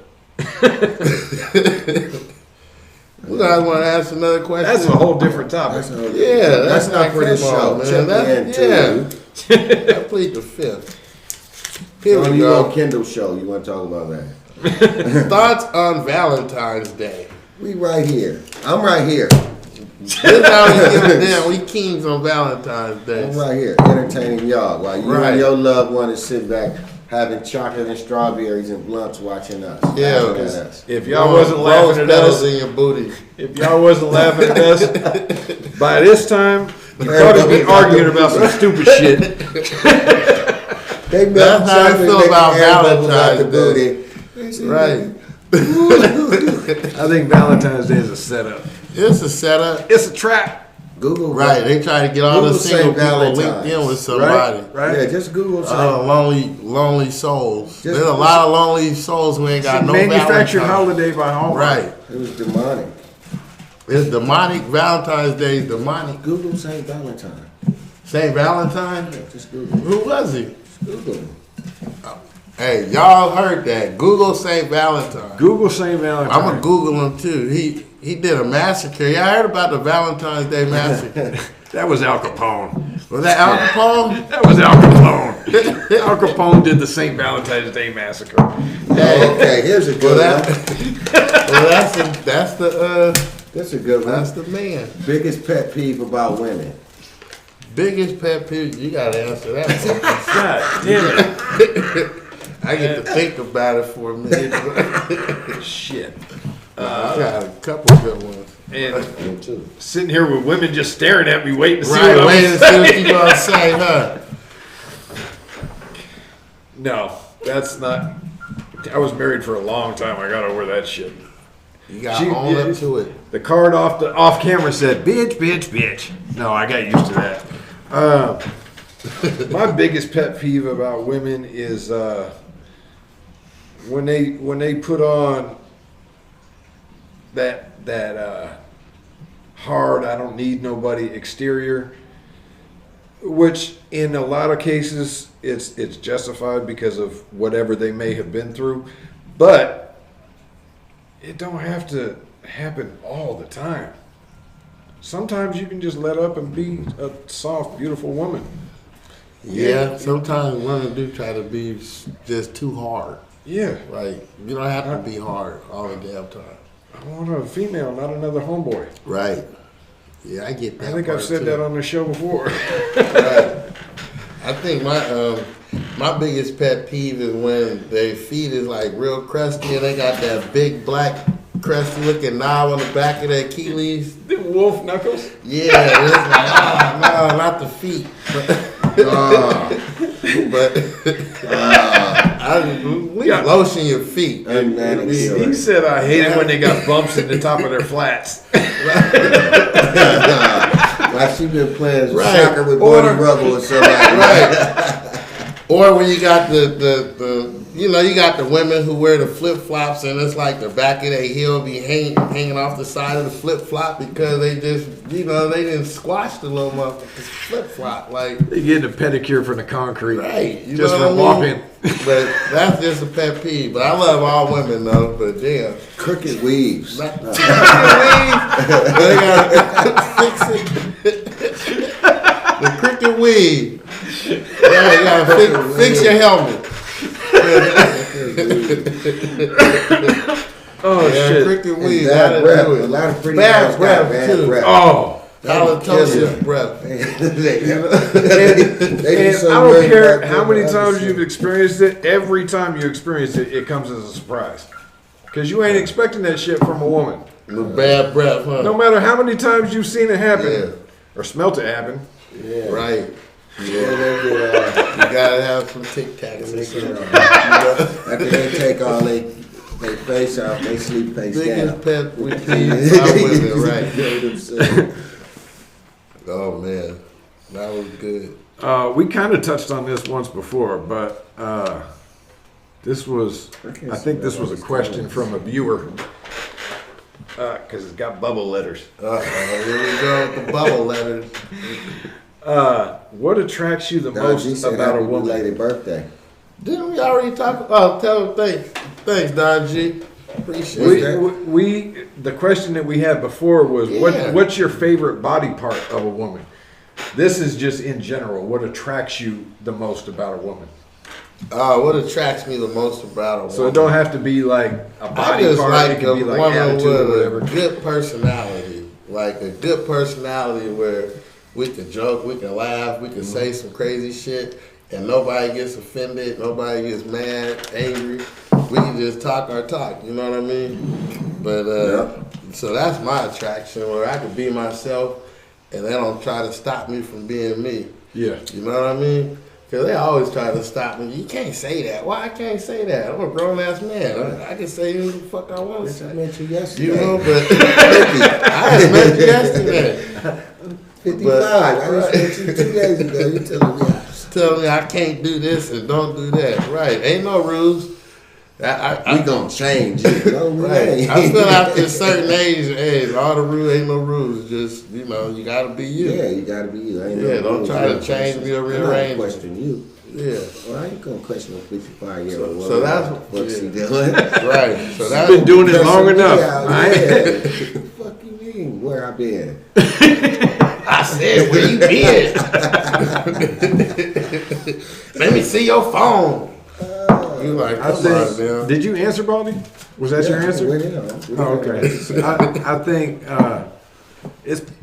You guys want to ask another question? That's a whole different topic. Yeah, that's not not pretty for the show. small, man. Check That's, in, yeah. I plead the fifth. Here On we your go. own Kindle show, you want to talk about that? Thoughts on Valentine's Day. We right here. I'm right here. This is how we give a damn. We kings on Valentine's Day. I'm right here, entertaining y'all while you Right. and your loved one is sit back having chocolate and strawberries and blunts watching us. Yeah, Laughing at it's- us. If y'all wasn't Rose laughing at petals us, in your booty. if y'all wasn't laughing at us, by this time, you'd probably be arguing about some stupid shit. They melt That's how I chocolate, feel make about air bubbles out the Valentine's Day. booty. Right. I think Valentine's Day is a setup. It's a setup. It's a trap. Google Right. They try to get all the Google single St. people linked Valentine's. in with somebody. Right? Yeah, just Google Oh, lonely souls. Just- There's a lot of lonely souls who ain't It's got a no manufactured Valentine. holiday by Hallmark. Right. It was demonic. It's demonic. Valentine's Day is demonic. Google St. Valentine. St. Valentine? Yeah, just Google. Who was he? Just Google him. Hey, y'all heard that. Google St. Valentine. Google St. Valentine. I'm gonna Google him too. He did a massacre. Y'all heard about the Valentine's Day massacre? That was Al Capone. Was that Al Capone? That was Al Capone. Al Capone did the St. Valentine's Day massacre. Hey, Okay, here's a well, good that, one. well, That's a good one. that's the man. Biggest pet peeve about women. Biggest pet peeve. You gotta answer that one. God damn I get to think about it for a minute. it. Shit. I got a couple good ones. And Me too. sitting here with women just staring at me, waiting to see Right, what wait I'm and see saying. what you gonna say, huh? No, that's not. I was married for a long time. I got over that shit. You gotta own up to it. The card off camera said, "Bitch, bitch, bitch." No, I got used to that. My biggest pet peeve about women is when they put on that hard, I don't need nobody exterior, which in a lot of cases it's justified because of whatever they may have been through, but it don't have to happen all the time. Sometimes you can just let up and be a soft, beautiful woman. Yeah, sometimes women do try to be just too hard. Yeah, Like, you don't have to be hard all the damn time. I want a female, not another homeboy. Right. Yeah, I get that. I think I've part, said too. that on the show before. Right. I think my biggest pet peeve is when their feet is like real crusty and they got that big black crusty looking knob on the back of their Achilles. The wolf knuckles. Yeah, it's like, no, not the feet. But lotion your feet. He said I hate it when they got bumps in the top of their flats. Like she been playing Right. soccer with Or- Bonnie Rubble or somebody. Right. Or when you got the you got the women who wear the flip flops and it's like the back of their heel be hanging off the side of the flip flop because they just they didn't squash the little motherfuckers flip flop like They getting a pedicure from the concrete, right. You just know from what I mean? walking. But that's just a pet peeve. But I love all women though. But damn, Crooked weaves. they gotta fix it. The crooked weave. Yeah, you gotta fix your helmet. Oh shit! Crooked weave. Bad breath. A lot of pretty girls got bad too. breath. Oh, Halitosis breath. They and do I so don't much care back how there, many but times I'm you've just- experienced it. Every time you experience it, it comes as a surprise because you ain't expecting that shit from a woman. The bad breath, huh? No matter how many times you've seen it happen Yeah. or smelt it happen. Yeah. Right. Yeah, they You gotta have some Tic Tacs and shit. after they take all they face off, they sleep face down. Biggest pet with peeve by women, right? Right. Oh man, that was good. We kind of touched on this once before, but this was, I think this was a question from a viewer because it's got bubble letters. Here we go with the bubble letters. What attracts you the Don G most said about a happy woman? belated birthday. Didn't we already talk? Oh, tell them thanks, Don G. Appreciate that. We the question that we had before was Yeah. what's your favorite body part of a woman? This is just in general. What attracts you the most about a woman? What attracts me the most about a woman? So it don't have to be like a I body just part. like It a can be like woman attitude or with whatever. a good personality. Like a good personality where we can joke, we can laugh, we can say some crazy shit, and nobody gets offended, nobody gets mad, angry. We can just talk our talk, you know what I mean? But so that's my attraction, where I can be myself, and they don't try to stop me from being me. Yeah. You know what I mean? Because they always try to stop me. You can't say that. Why I can't say that? I'm a grown-ass man. I can say who the fuck I want to I say. met you yesterday. You know, but I just met you yesterday. 55. But- I just met you 2 days ago. You telling me Tell me I can't do this and don't do that. Right. Ain't no rules. we gonna change you. No, we Right. ain't. I feel after a certain age, hey, all the rules ain't no rules. Just, you gotta be you. Yeah, you gotta be you. Ain't Yeah, no don't rules, try to no change me or questions. I'm rearrange not me. question you. Yeah. Well, I ain't gonna question a 55-year-old woman. So that's what she yeah. doing. Right. So that's Been doing it Cussing long me enough. out, I yeah. ain't- The fuck you mean? Where I been? I said, where you been? Let me see your phone. You like, I come on, think. man. Did you answer, Baldy? Was that your answer? Oh, okay. I think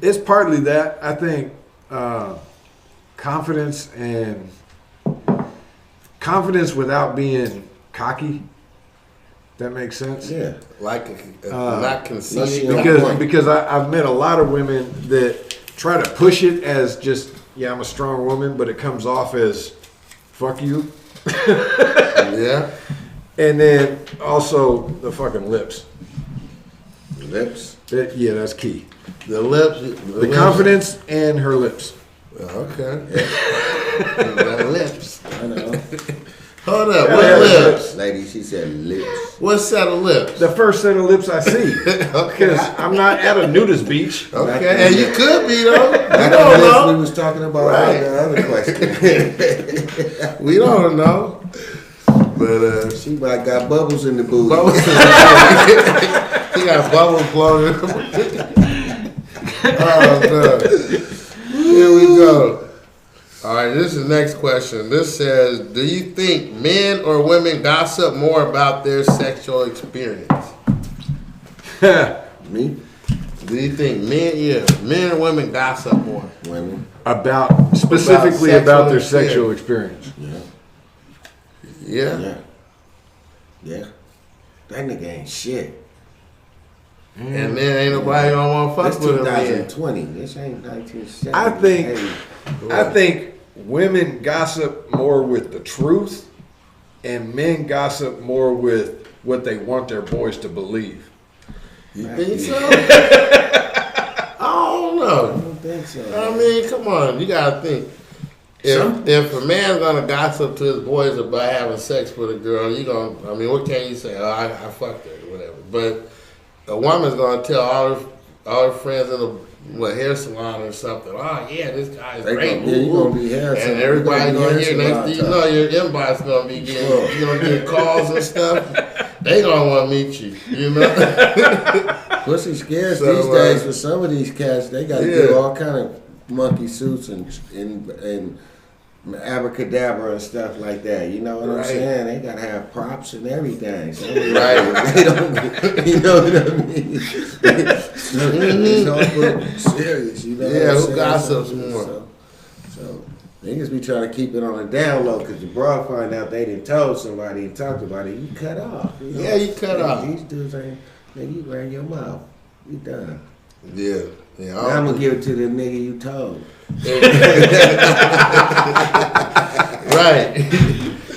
it's partly that. I think confidence without being cocky. That makes sense. Yeah. Like not conceding. Because I've met a lot of women that try to push it as just I'm a strong woman, but it comes off as fuck you. Yeah. And then also the fucking lips. Lips. That's key. The lips. The confidence and her lips. Okay. The lips. I know. Hold up. Yeah, What yeah, lips? Lady, she said lips. What set of lips? The first set of lips I see. Because I'm not at a nudist beach. Okay. And you could be, though. We Like don't the lips we know. was talking about Right. on the other question. We don't know. But, She might got bubbles in the booty. bubbles. He got bubbles blowing. Oh, no. Here we go. All right, this is the next question. This says, do you think men or women gossip more about their sexual experience? Me? Do you think men or women gossip more? Women. Specifically about their sexual sexual experience. Yeah. Yeah? Yeah. Yeah. That nigga ain't shit. And then ain't nobody gonna want to That's fuck with him then. 2020. This ain't 1970. I think women gossip more with the truth, and men gossip more with what they want their boys to believe. You think so? I don't I know. don't think so. I mean, come on. You gotta think. if a man's gonna gossip to his boys about having sex with a girl, what can you say? Oh, I fucked her or whatever. But a woman's gonna tell all her friends in the hair salon or something. Oh yeah, this guy's great. You gonna be hair salon. And everybody's gonna hear. Next thing you know, your inbox gonna be getting calls and stuff. They gonna want to meet you. You know. Pussy scarce these days for some of these cats. They got to do all kind of monkey suits and abracadabra and stuff like that. You know what I'm saying? They got to have props and everything. So they don't, you know what I mean? So it's all serious. You know what I'm who gossips more? So niggas be trying to keep it on the down low because the broad find out they done told somebody and talked about it. You cut off. You know? You cut off. These dudes ain't. Nigga, you ran your mouth. You done. Yeah. Now I'm gonna give it to the nigga you told. Right.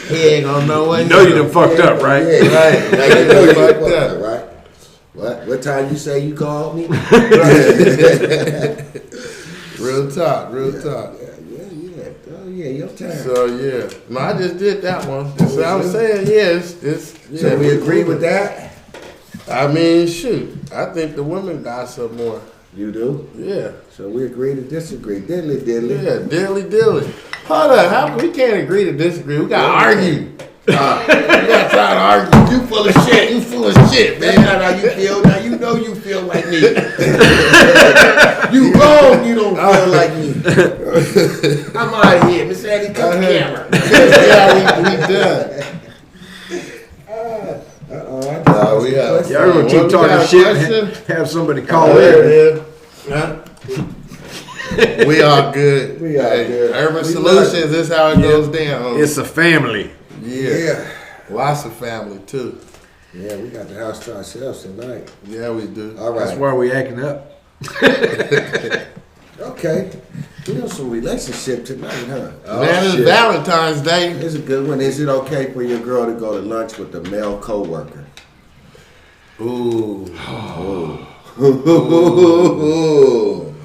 He ain't gonna know what. You know you done fucked up, right? Yeah. Right. Like you know you fucked up, right? What time you say you called me? Real talk. Yeah. Oh yeah, your turn. So no, I just did that one. That's what I'm saying. So we agree with that. I mean, shoot. I think the women gossip more. You do? Yeah. So we agree to disagree. Diddly diddly. Yeah, dilly. Hold on, we can't agree to disagree. We gotta argue. We gotta try to argue. You full of shit. You full of shit, man. That's not how you feel. Now you know you feel like me. You wrong. You don't feel like me. I'm out of here. Miss Annie, cut the camera. We done. Y'all gonna keep talking shit and have somebody call in. We are good. We are good. Urban Solutions, this is how it goes down. It's a family. Yeah. Lots of family too. Yeah, we got the house to ourselves tonight. Yeah, we do. All right. That's why we acting up. Okay. We have some relationship tonight, huh? Man, it's Valentine's Day. It's a good one. Is it okay for your girl to go to lunch with a male coworker? Ooh.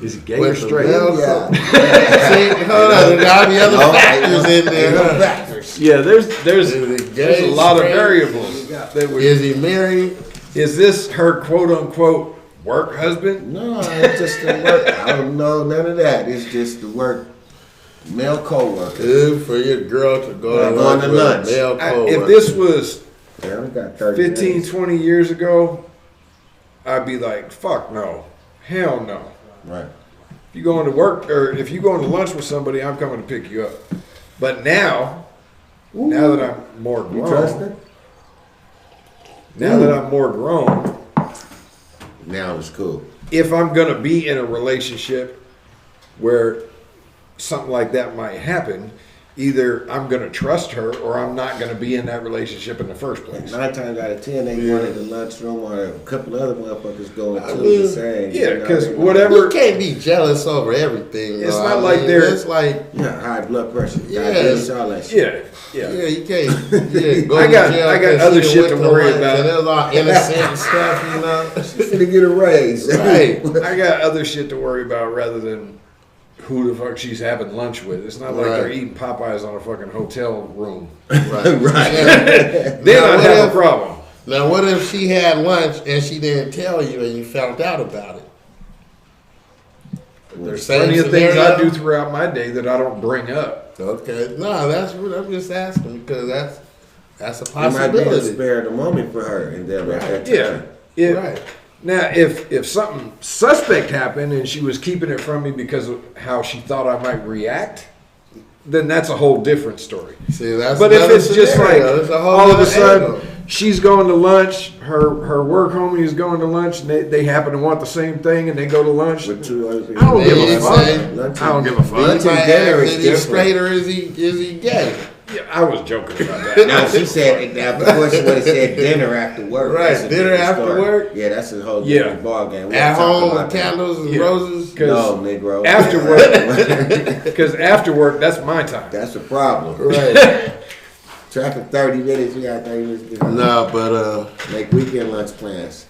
Is he gay or straight? Yeah. See, hold on, there gotta be other factors in there. Factors. Yeah, there's a lot of variables. Is he married? Is this her quote unquote work husband? No, it's just the work. I don't know none of that. It's just the work. Male coworker. Good for your girl to go to lunch with a male coworker. If this was Yeah, we got 30 15, minutes. 20 years ago, I'd be like, fuck no. Hell no. Right. If you going to work or if you going to lunch with somebody, I'm coming to pick you up. But now that I'm more grown, You trust her? now that I'm more grown, Now it's cool. if I'm gonna be in a relationship where something like that might happen, either I'm gonna trust her or I'm not gonna be in that relationship in the first place. 9 times out of 10, they go in the lunchroom or a couple other motherfuckers going to mean, the same. Yeah, you know, because they- whatever. You can't be jealous over everything. It's though. not like they're- It's like, Yeah, high blood pressure. Yeah. Diabetes, all that shit. Yeah. you can't. Yeah, go I got- to jail I got because other she shit went to to worry lunch about. And it was all innocent stuff, you know. She's gonna get a raise. Right. I got other shit to worry about rather than who the fuck she's having lunch with. It's not like they're Right. eating Popeyes on a fucking hotel room. Right. Right. Then Now, I'd what have if- a problem. Now, what if she had lunch and she didn't tell you and you found out about it? There's Same plenty of things I scenario? do throughout my day that I don't bring up. Okay. No, that's what I'm just asking because that's a You might be a possibility. spare the moment for her and then at that time. Yeah. If, Right. Now, if something suspect happened and she was keeping it from me because of how she thought I might react, then that's a whole different story. See, that's But if another it's just like scenario. It's a whole all of a other sudden angle. she's going to lunch, her work homie is going to lunch, and they happen to want the same thing, and they go to lunch. With 2 other people. I don't give They a say- fuck. Lunch I don't give a fuck. Lunch Might and dinner ask, is is he different. straight or is he gay? Yeah, I was joking about that. No, she said it now. Before she would have said dinner after work. Right, That's a dinner different after story. work? Yeah, that's a whole Yeah. different ball game. We At don't talk home about with that. candles and Yeah. roses? No, Negro. After work, because after work, that's my time. That's a problem. Right. Traffic 30 minutes. We got 30 minutes to go. No, but Make weekend lunch plans.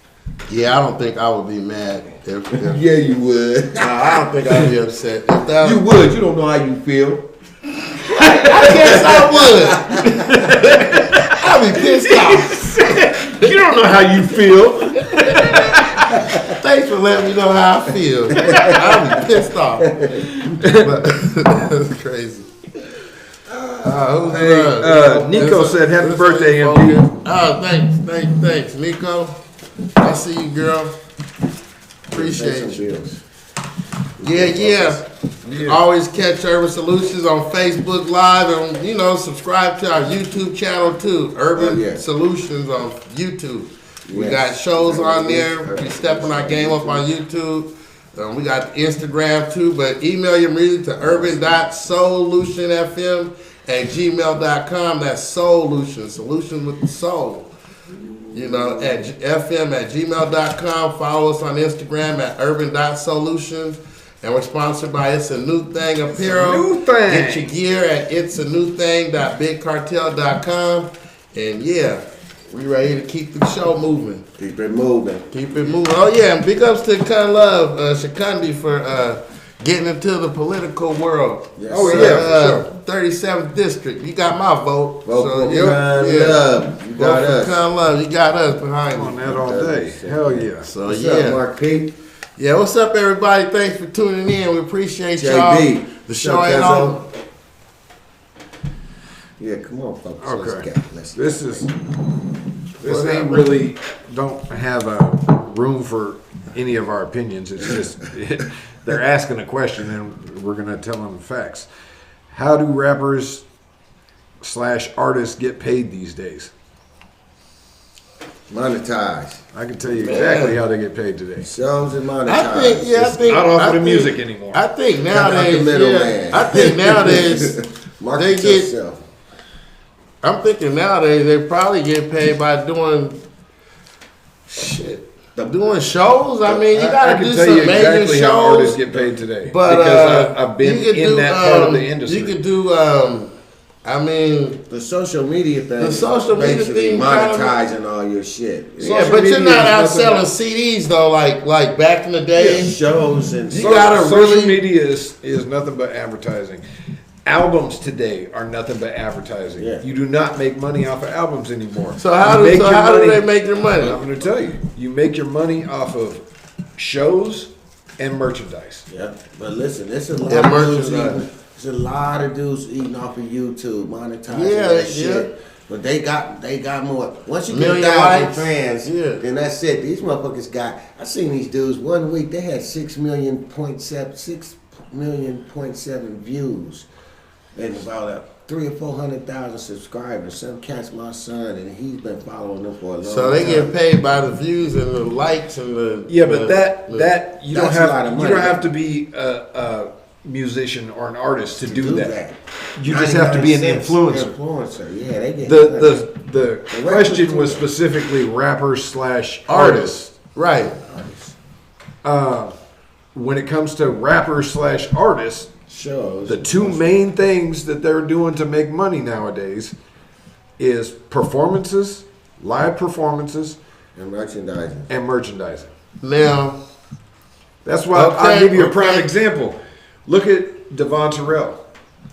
yeah, I don't think I would be mad if Yeah, you would. no, I don't think I'd be upset. If that, You would. You don't know how you feel. I guess I would. I'd be pissed off. You don't know how you feel. Thanks for letting me know how I feel. I'd be pissed off. That's crazy. Nico said, "Happy birthday, MP." Oh, thanks, Nico. I see you, girl. Appreciate you. Yeah. You can always catch Urban Solutions on Facebook Live and, subscribe to our YouTube channel too. Urban Solutions on YouTube. We got shows on there. We stepping our game up on YouTube. We got Instagram too, but email your music to urban.soulutionfm@gmail.com. That's Soulution, solution with the soul. At fm@gmail.com. Follow us on Instagram at urban.solutions. And we're sponsored by It's a New Thing Apparel. New thing. Get your gear at it'sanewthing.bigcartel.com. And yeah, we ready to keep the show moving. Keep it moving. Oh yeah, and big ups to Kind Love Shakandi for getting into the political world. Yes, for sure. 37th district. You got my vote. Vote for Kind Love. You got us. Kind Love. You got us behind On you. that all day. Hell yeah. So What's up, Mark P? Yeah, what's up, everybody? Thanks for tuning in. We appreciate y'all. JB. The show ain't on. Yeah, come on, folks. Okay. Let's This ain't really don't have a room for any of our opinions. It's just they're asking a question and we're gonna tell them the facts. How do rappers/artists get paid these days? monetize. I can tell you exactly how they get paid today. Shows and monetize. I think Not off of the music anymore. I think Cut out the nowadays, middleman. I think nowadays Market they get. yourself. I'm thinking nowadays they probably get paid by doing doing shows. I mean, you I gotta can do tell some you major exactly how artists shows. get paid today But because I've been you could in do, that part of the industry. You could do. I mean, The social media thing. The social media basically thing monetizing all your shit. yeah, Social but you're media not is out nothing selling but- CDs though, like back in the day. Shows and You gotta social really- media is nothing but advertising. Albums today are nothing but advertising. Yeah. You do not make money off of albums anymore. So how You do make your do money- they make their money? I'm going to tell you. You make your money off of shows and merchandise. Yeah, but listen, there's a lot Yeah, of dudes merchandise. eating. There's a lot of dudes eating off of YouTube, monetizing Yeah, that yeah. shit. But they got more. Once you get Million 1,000 likes. fans, Yeah. then that's it. These motherfuckers got. I seen these dudes one week. They had 6.7 views, and about 300,000 or 400,000 subscribers. Some cat's my son, and he's been following them for a long time. So they get paid by the views and the likes and the But that you don't That's a lot of have money. you don't have to be a musician or an artist to do that. You just 99 have to be an cents influencer. Influencer, yeah, they get The question was specifically rappers/artists. right. When it comes to rappers/artists, shows. the two main things that they're doing to make money nowadays is performances, live performances, and merchandising. and merchandising. Now, That's why I'll give you a prime example. Look at Devon Terrell.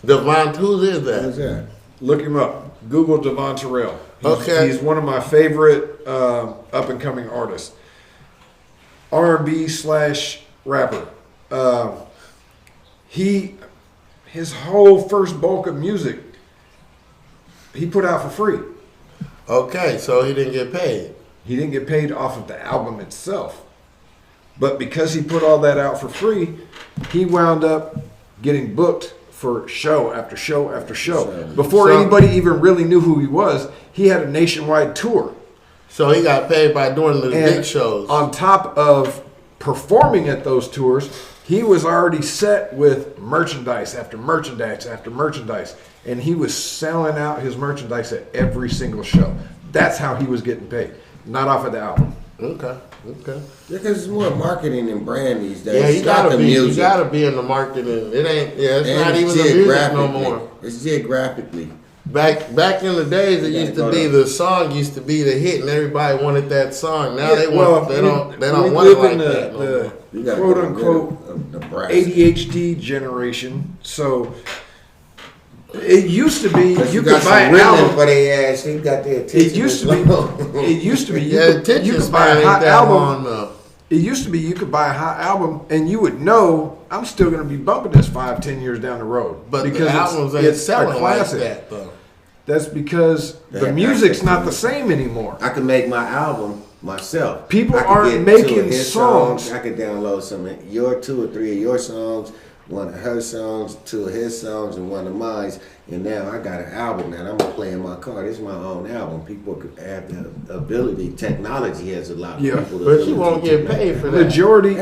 Devon, who is Who's that? that? Look him up. Google Devon Terrell. Okay. He's one of my favorite up and coming artists. R&B/rapper. His whole first bulk of music he put out for free. Okay, so he didn't get paid. He didn't get paid off of the album itself. But because he put all that out for free, he wound up getting booked for show after show after show. Before So- anybody even really knew who he was, he had a nationwide tour. So he got paid by doing the And big shows. on top of performing at those tours, he was already set with merchandise after merchandise after merchandise. And he was selling out his merchandise at every single show. That's how he was getting paid, not off of the album. Okay. Because it's more marketing and brand these days. Yeah, you It's not gotta the be. music. You gotta be in the marketing. It ain't. Yeah, it's And not it's even the music no geographically. more. It's geographically. Back in the days, it You used gotta to go be to- the song used to be the hit, and everybody wanted that song. Now they Yeah, want. They we don't want live it like in that. No more. You the gotta quote go to unquote Nebraska. ADHD generation. So It used to be you could got buy some an women album. for their ass. They got their attention. It used to be. It used to be you could buy a hot album. It used to be you could buy a hot album and you would know I'm still going to be bumping this 5-10 years down the road. But because the albums ain't selling like that though. That's because the music's not the same anymore. I can make my album myself. People I could aren't get making 2 of his songs. I could download some of your 2 or 3 of your songs, 1 of her songs, 2 of his songs, and 1 of mine. And now I got an album that I'm gonna play in my car. This is my own album. People could have the ability. Technology has allowed people to. But you won't get paid for that.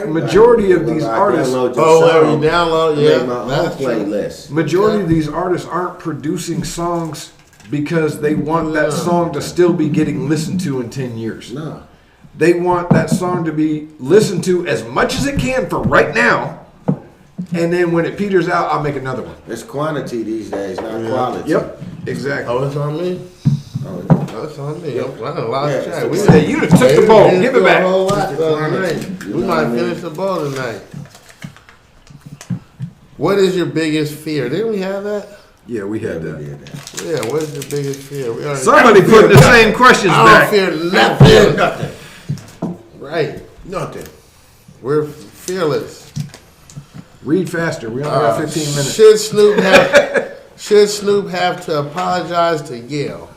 Majority of these artists. Download, make my own playlist. Majority of these artists aren't producing songs because they want that song to still be getting listened to in 10 years. No. They want that song to be listened to as much as it can for right now. And then when it peters out, I'll make another one. It's quantity these days, not quality. Yep, exactly. Oh, it's on me? Oh, it's on me. I'm running a lot of chat. Hey, you just took the ball. Give it back. We might finish the ball tonight. What is your biggest fear? Didn't we have that? Yeah, we had that. Yeah, what is your biggest fear? Somebody put the same questions back. I don't fear nothing. Right. Nothing. We're fearless. Read faster. We only got 15 minutes. Should Snoop have to apologize to Gail?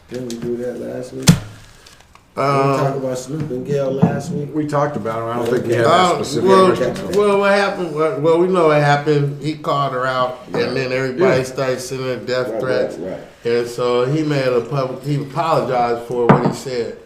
Didn't we do that last week? Didn't we talk about Snoop and Gail last week? We talked about him. I don't think we had that specific. Well, what happened? Well, we know what happened. He called her out, and then everybody started sending her death threats. Right. And so he made he apologized for what he said.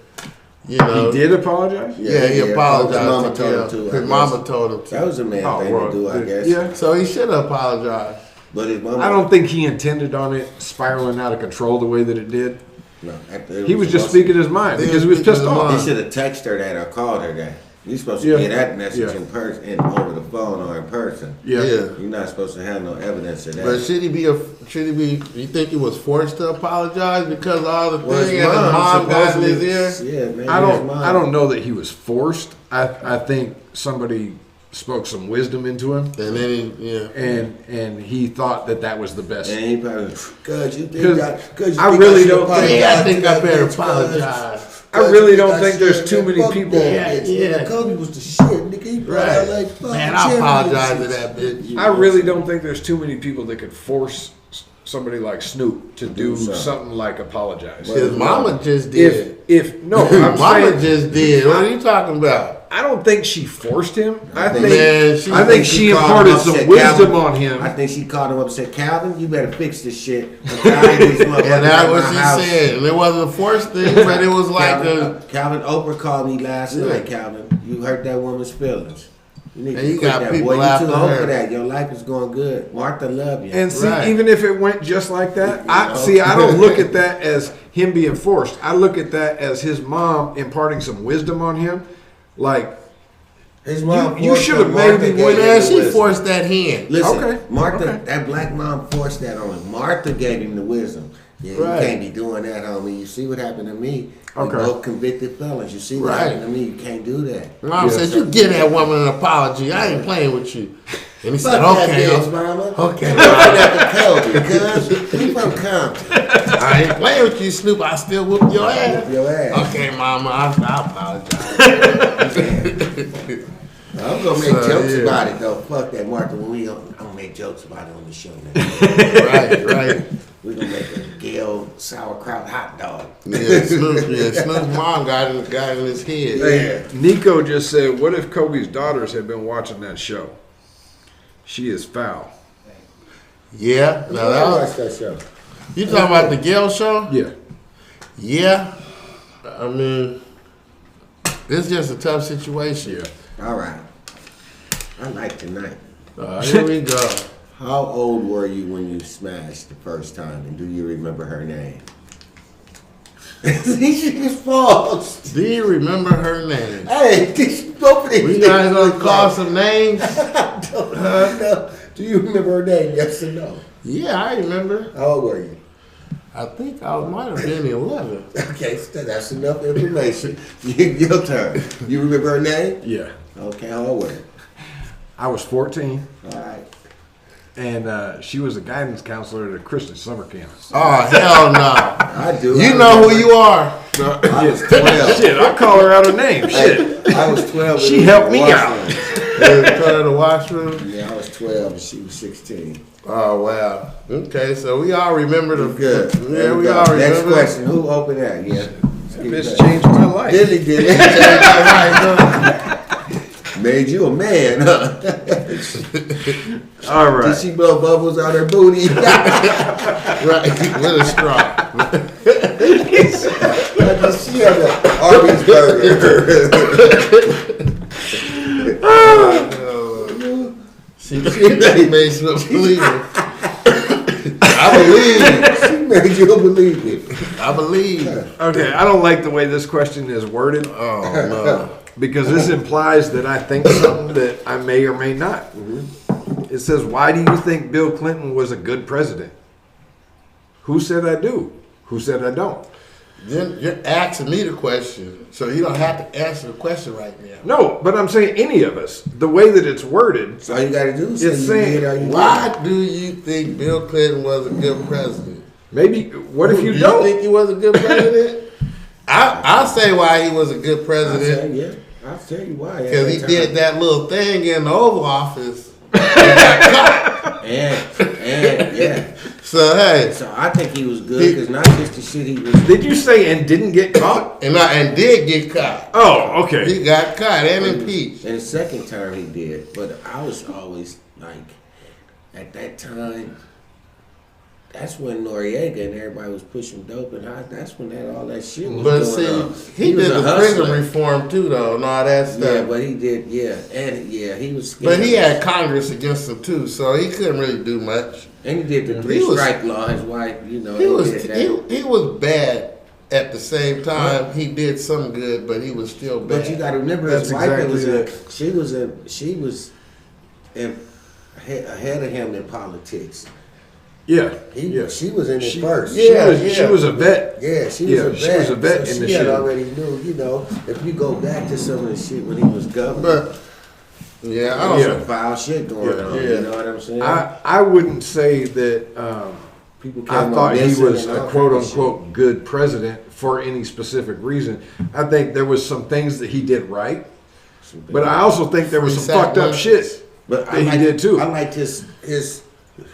You know, he did apologize? Yeah, he apologized to Gail. His mama told him to. That was a man thing to do, I guess. Yeah. So he should have apologized. But his mama, I don't think he intended on it spiraling out of control the way that it did. No, he was just speaking his mind because he was pissed off. He should have texted her that or called her that. You're supposed to get that message in person, over the phone or in person. Yeah. You're not supposed to have no evidence of that. But should he be? You think he was forced to apologize because of all the things and his mom got in his ear? Yeah, man. I don't know that he was forced. I think somebody spoke some wisdom into him, and then and he thought that was the best. And he probably, I really don't think. I think I better apologize. I really don't think there's too many people. Yeah. Kobe was the shit, nigga. He right. Man, I apologize to that bitch. I really don't think there's too many people that could force somebody like Snoop to do something like apologize. His mama just did. Mama just did. What are you talking about? I don't think she forced him. I think she imparted some wisdom on him. I think she called him up and said, "Calvin, you better fix this shit." And that's what she said. And it wasn't a forced thing, but it was like Calvin, Oprah called me last night. Calvin, you hurt that woman's feelings. You need to got that. people Boy, you after too old her. for that. Your life is going good. Martha love you. And see, even if it went just like that, I don't look at that as him being forced. I look at that as his mom imparting some wisdom on him. Like, his mom, you should have maybe went there. She forced that hand. Listen, Martha, that black mom forced that on him. Martha gave him the wisdom. Yeah, you can't be doing that, homie. You see what happened to me. We both convicted felons. You see what happened to me. You can't do that. Mom said, "You give that woman an apology. I ain't playing with you." And he said, "Okay, mama. Okay, because we from Compton. I ain't playing with you, Snoop. I still whoop your ass. Okay, mama. I apologize." I'm gonna make jokes about it though. Fuck that, Martha. I'm gonna make jokks about it on the show now. Right. We're gonna make a Gail sauerkraut hot dog. Yeah, Snoop's mom got in his head. Hey, Nico just said, "What if Kobe's daughters had been watching that show? She is foul." Yeah. Now I watched that show. You talking about the Gail show? Yeah. Yeah. I mean, it's just a tough situation. Yeah. All right. I like tonight. Here we go. How old were you when you smashed the first time, and do you remember her name? These shit is false. Do you remember her name? Hey, both of these. We guys gonna call some names? No. Do you remember her name? Yes or no? Yeah, I remember. How old were you? I think I might have been 11. Okay, so that's enough information. Your turn. You remember her name? Yeah. Okay, how old were you? I was 14. All right. and she was a guidance counselor at a Christian summer camp. Oh, hell no. I do. You know who you are. I was 12. Shit, I'll call her out her name. Shit. I was 12. She helped me out. In the washroom? Yeah, I was 12 and she was 16. Oh, wow. Okay, so we all remember the... Good. Yeah, we all remember. Next question. Who opened that? Yeah. Bitch changed my life. Dilly dilly. Made you a man, huh? All right. Did she blow bubbles out her booty? Right, with a straw. Did she have an Arby's burger? She made you believe it. I believe. She made you believe it. I believe. Okay, I don't like the way this question is worded. Oh, no. Because this implies that I think something that I may or may not. It says, why do you think Bill Clinton was a good president? Who said I do? Who said I don't? You're asking me the question, so you don't have to answer the question right now. No, but I'm saying any of us. The way that it's worded, So all you got to do is It's say you saying, did or you Why do you think Bill Clinton was a good president? maybe, what if you Do don't? you think he was a good president? I'll say why he was a good didn't. president. Yeah, I'll tell you why. Because he did that little thing in the Oval Office. And yeah. So, hey. So I think he was good because not just the shit he was. Did you say and didn't get caught? And did get caught. Oh, okay. He got caught and impeached. In the second term he did, but I was always like, at that time, that's when Noriega and everybody was pushing dope and that's when all that shit was But going on. see, he was did a the prison hustler. reform too, though, and all that stuff. Yeah, but he did, he was. But he had Congress against him too, so he couldn't really do much. and he did the three strike law. His wife, He was bad. At the same time, he did some good, but he was still bad. But you got to remember, his That's wife exactly she was ahead of him in politics. Yeah. She was in it first. She was a vet. Yeah, she was a vet. She was a vet so in the she had shit. already knew, if you go back to some of the shit when he was governor, But yeah, I there don't was Yeah. some foul shit going on. Yeah. You know what I'm saying? I wouldn't say that People I came thought on he missing was and a all quote kind of unquote good president for any specific reason. I think there was some things that he did right, shit. but I also think there was some Free fucked up sacraments. shit But that he did too. I liked his.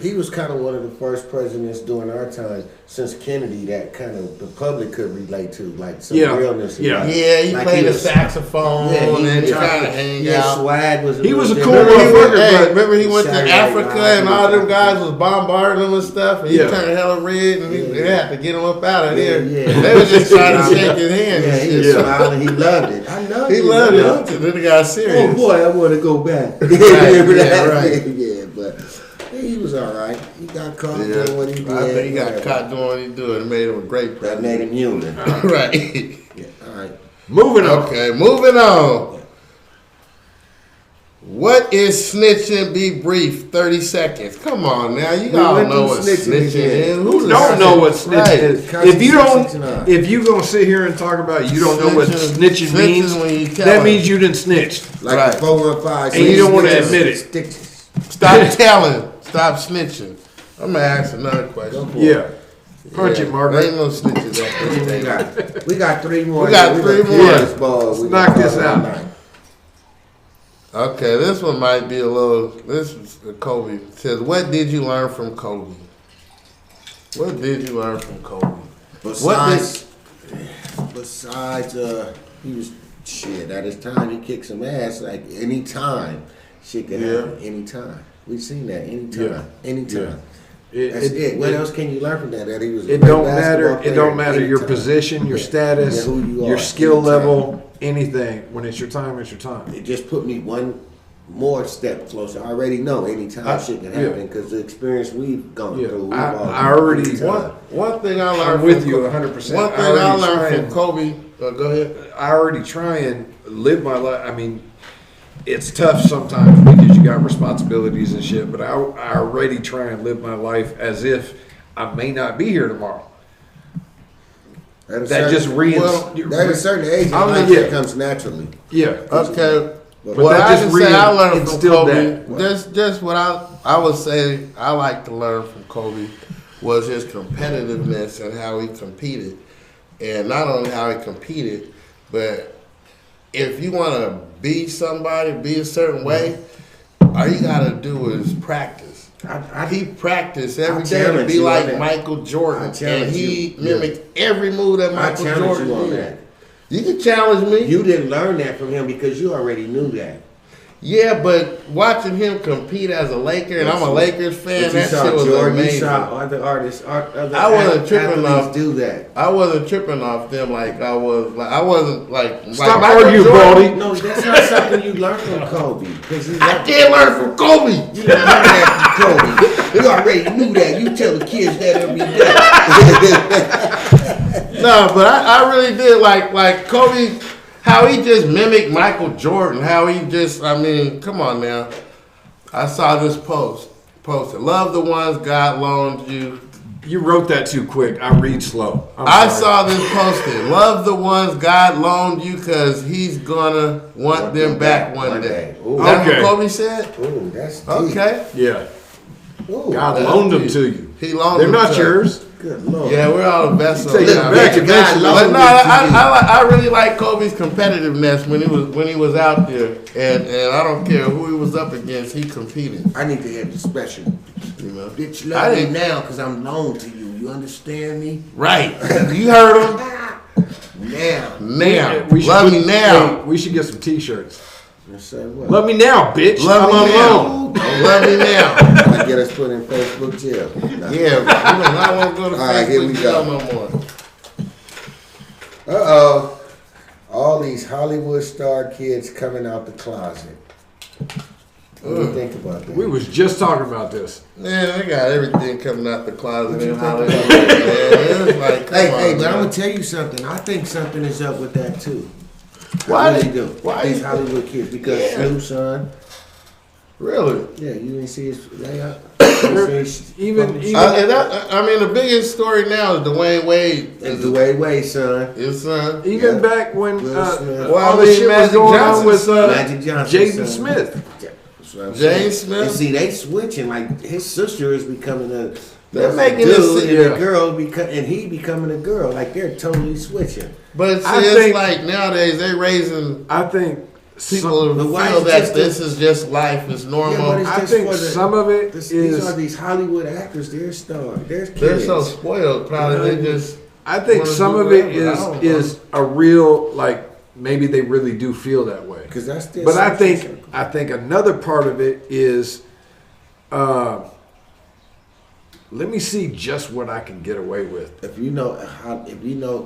He was kind of one of the first presidents during our time since Kennedy that kind of the public could relate to, like some Yeah. realness. Yeah. about it. yeah, he Like played he the was- saxophone and kind of hang Yeah, out. swag was. He was a little cool different. motherfucker. Remember he went to Saturday Africa Night and all them Live. guys was bombarding him and stuff, and he Yeah. turned hella red, and they had to get him up out of there. Yeah. They was just trying to shake his hand. Yeah, and he shit. was smiling. He loved it. I know He loved it. And then he got serious. Oh boy, I want to go back. Right, yeah, right. Yeah, but he was all right. He got caught Yeah. doing what he did. I think he got whatever. caught doing what he did. It made him a great That president. made him human. Right. Yeah, all right. Moving on. Okay, moving on. What is snitching? Be brief. 30 seconds. Come on now, you We all went know through what snitching snitching again. is. Who Who's don't know what snitching Right. is? Constitution. If you gonna sit here and talk about you don't know what Snitching- snitching means, snitching when you tell that it. means you didn't snitch. Like Right. the 415. And you don't wanna snitches, admit it. stitches. Stop telling. Stop snitching. I'm gonna ask another question. Go for Yeah. Punch Yeah, it, Margaret. There ain't no snitches up We there. got, we got three more. We got We're three gonna more. kill this ball. Let's We knock gonna this call it out. a night. Okay, this one might be a little. This is Kobe. It says, what did you learn from Kobe? What did you learn from Kobe? Besides, he was shit. At his time, he kicked some ass. Like anytime, shit could happen. Anytime. We've seen that. Anytime. Yeah. Anytime. That's it. What else can you learn from that? That he was. A It great don't basketball matter. It player don't matter your anytime. position, your Yeah. status, Yeah, who you your are, skill anytime. level, anything. When it's your time, it's your time. It just put me one more step closer. I already know anytime shit can happen because the experience we've gone Yeah. through. I already- One thing I learned I'm from with you Kobe- 100%. One thing I learned from Kobe. Go ahead. I already try and live my life. I mean, it's tough sometimes because you got responsibilities and shit, but I already try and live my life as if I may not be here tomorrow. At a That just certain- at a certain age, I'm life yeah. that comes naturally. Yeah. Okay. But what that I just can say I learned from instilled Kobe, that. just what I would say I like to learn from Kobe was his competitiveness and how he competed. And not only how he competed, but if you want to be somebody, be a certain way, all you got to do is practice. He practiced every day to be like Michael Jordan. And he mimicked every move that Michael Jordan did. You can challenge me. You didn't learn that from him because you already knew that. Yeah, but watching him compete as a Laker, and I'm a Lakers fan, that shit was amazing. You saw other artists, other I wasn't tripping off. Do that. I wasn't tripping off them like I was. Like I wasn't like. Stop like arguing, Baldy. No, that's not something you learned from Kobe. I did learn from Kobe. You didn't learn that from Kobe. You already knew that. You tell the kids that every day. No, but I really did like Kobe. How he just mimicked Michael Jordan. How he just, I mean, come on now. I saw this posted. Love the ones God loaned you. You wrote that too quick. I read slow. I saw this posted. Love the ones God loaned you because he's gonna want them back one day. Ooh. That's what Kobe said? Ooh, that's deep. Okay. Yeah. Ooh, God loaned them to you. He loaned They're them not to yours. good Lord. Yeah, we're all the best. You take it back eventually. But no, I really like Kobe's competitiveness when he was out there, and I don't care who he was up against, he competed. I need to have the special. You know, Bitch, love me now because I'm known to you. You understand me? right? You heard him. Now. Love me now. Hey, we should get some T-shirts. Say what? Love me now, bitch. Love I'm me alone. now. Love me now. I get us put in Facebook jail. Nah. Yeah, we do not want to go to All right, here we Facebook go. jail no more. Uh-oh. All these Hollywood star kids coming out the closet. What do you think about that? We was just talking about this. Man, they got everything coming out the closet in Hollywood. Man, it's like, Hey, but I'm going to tell you something. I think something is up with that, too. Why I really do. Why These Hollywood kids. Because Snoop, son. Really? Yeah, you didn't see his layout? Even I mean, the biggest story now is Dwayne Wade. Dwayne Wade, son. His son. even back when Will all the this shit mess Magic going Johnson, on with son. Magic Johnson, Jaden son. Smith. That's what I'm James saying. Smith? And see, they switching. Like, his sister is becoming a They're a making dude, this- and yeah. the girl and he becoming a girl. Like, they're totally switching. But see, I it's think- like nowadays they raising I think people But who why feel is that just this is just life, it's normal. Yeah, but it's I just think for the- some of it These is. are these Hollywood actors. They're stars. They're kids. They're so spoiled, probably they just. I think wanna some do of it whatever. I don't is a real like maybe they really do feel that way. Because that's their But I social circle. think another part of it is, let me see just what I can get away with. If you know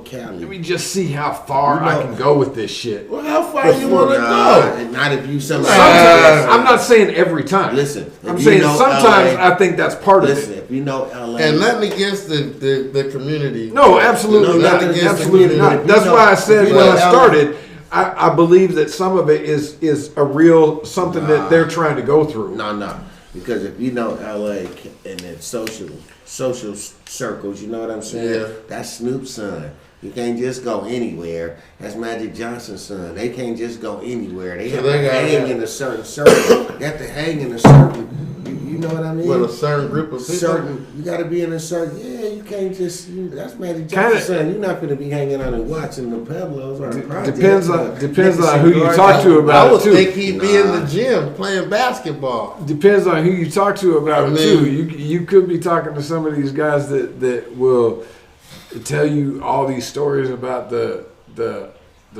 Cali. Let me just see how far I can go with this shit. Well, how far you want to go? Not if you somebody. Sometimes, I'm not saying every time. Listen, I'm if you saying know sometimes LA, I think that's part of Listen, it. if you know LA. And nothing against the community. No, absolutely No, not. nothing against Absolutely the not. community. That's You why know- I said you when know I LA started, I believe that some of it is a real something that they're trying to go through. No. Because if you know LA and its social circles, you know what I'm saying? Yeah. That's Snoop's son. You can't just go anywhere. That's Magic Johnson's son. They can't just go anywhere. They have to hang in a certain circle. They have to hang in a certain, you know what I mean? With a certain group of people. You got to be in a certain. Yeah, you can't just. That's Magic Johnson's son. You're not going to be hanging out and watching the Pueblos or the projects. Depends on who you talk to I about would it too. think he'd be in the gym playing basketball. Depends on who you talk to about it too. You could be talking to some of these guys that will tell you all these stories about the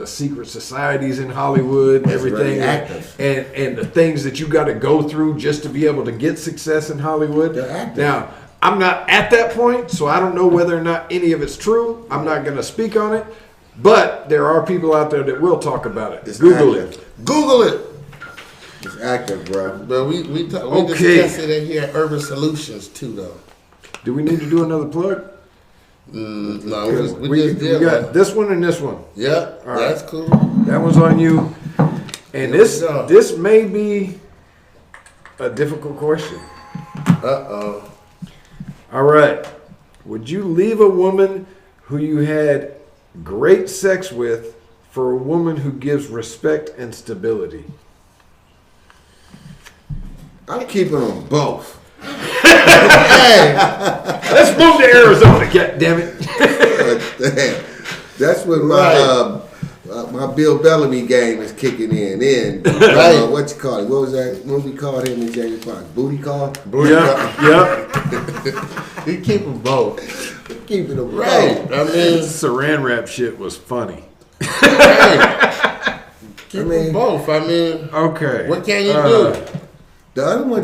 secret societies in Hollywood, and everything, really active. and the things that you got to go through just to be able to get success in Hollywood. They're active. Now, I'm not at that point, so I don't know whether or not any of it's true. I'm not going to speak on it, but there are people out there that will talk about it. It's Google active. it. Google it. It's active, bro. But we Okay. discussed it in here at Urban Solutions too, though. Do we need to do another plug? No, we We just did got one. this one and this one. Yep, All right. that's cool. That one's on you. And Here we go. this may be a difficult question. Uh-oh. All right. Would you leave a woman who you had great sex with for a woman who gives respect and stability? I'm keeping them both. Hey, let's move to Arizona. God damn it! That's when my Bill Bellamy game is kicking in. Right. What you call it? What was that? What we called him in Jamie Foxx? Booty call? Yep. You keep them both. Keeping them Right. both. I mean, Saran wrap shit was funny. right. Keep them both. I mean, Okay. what can you do? The other one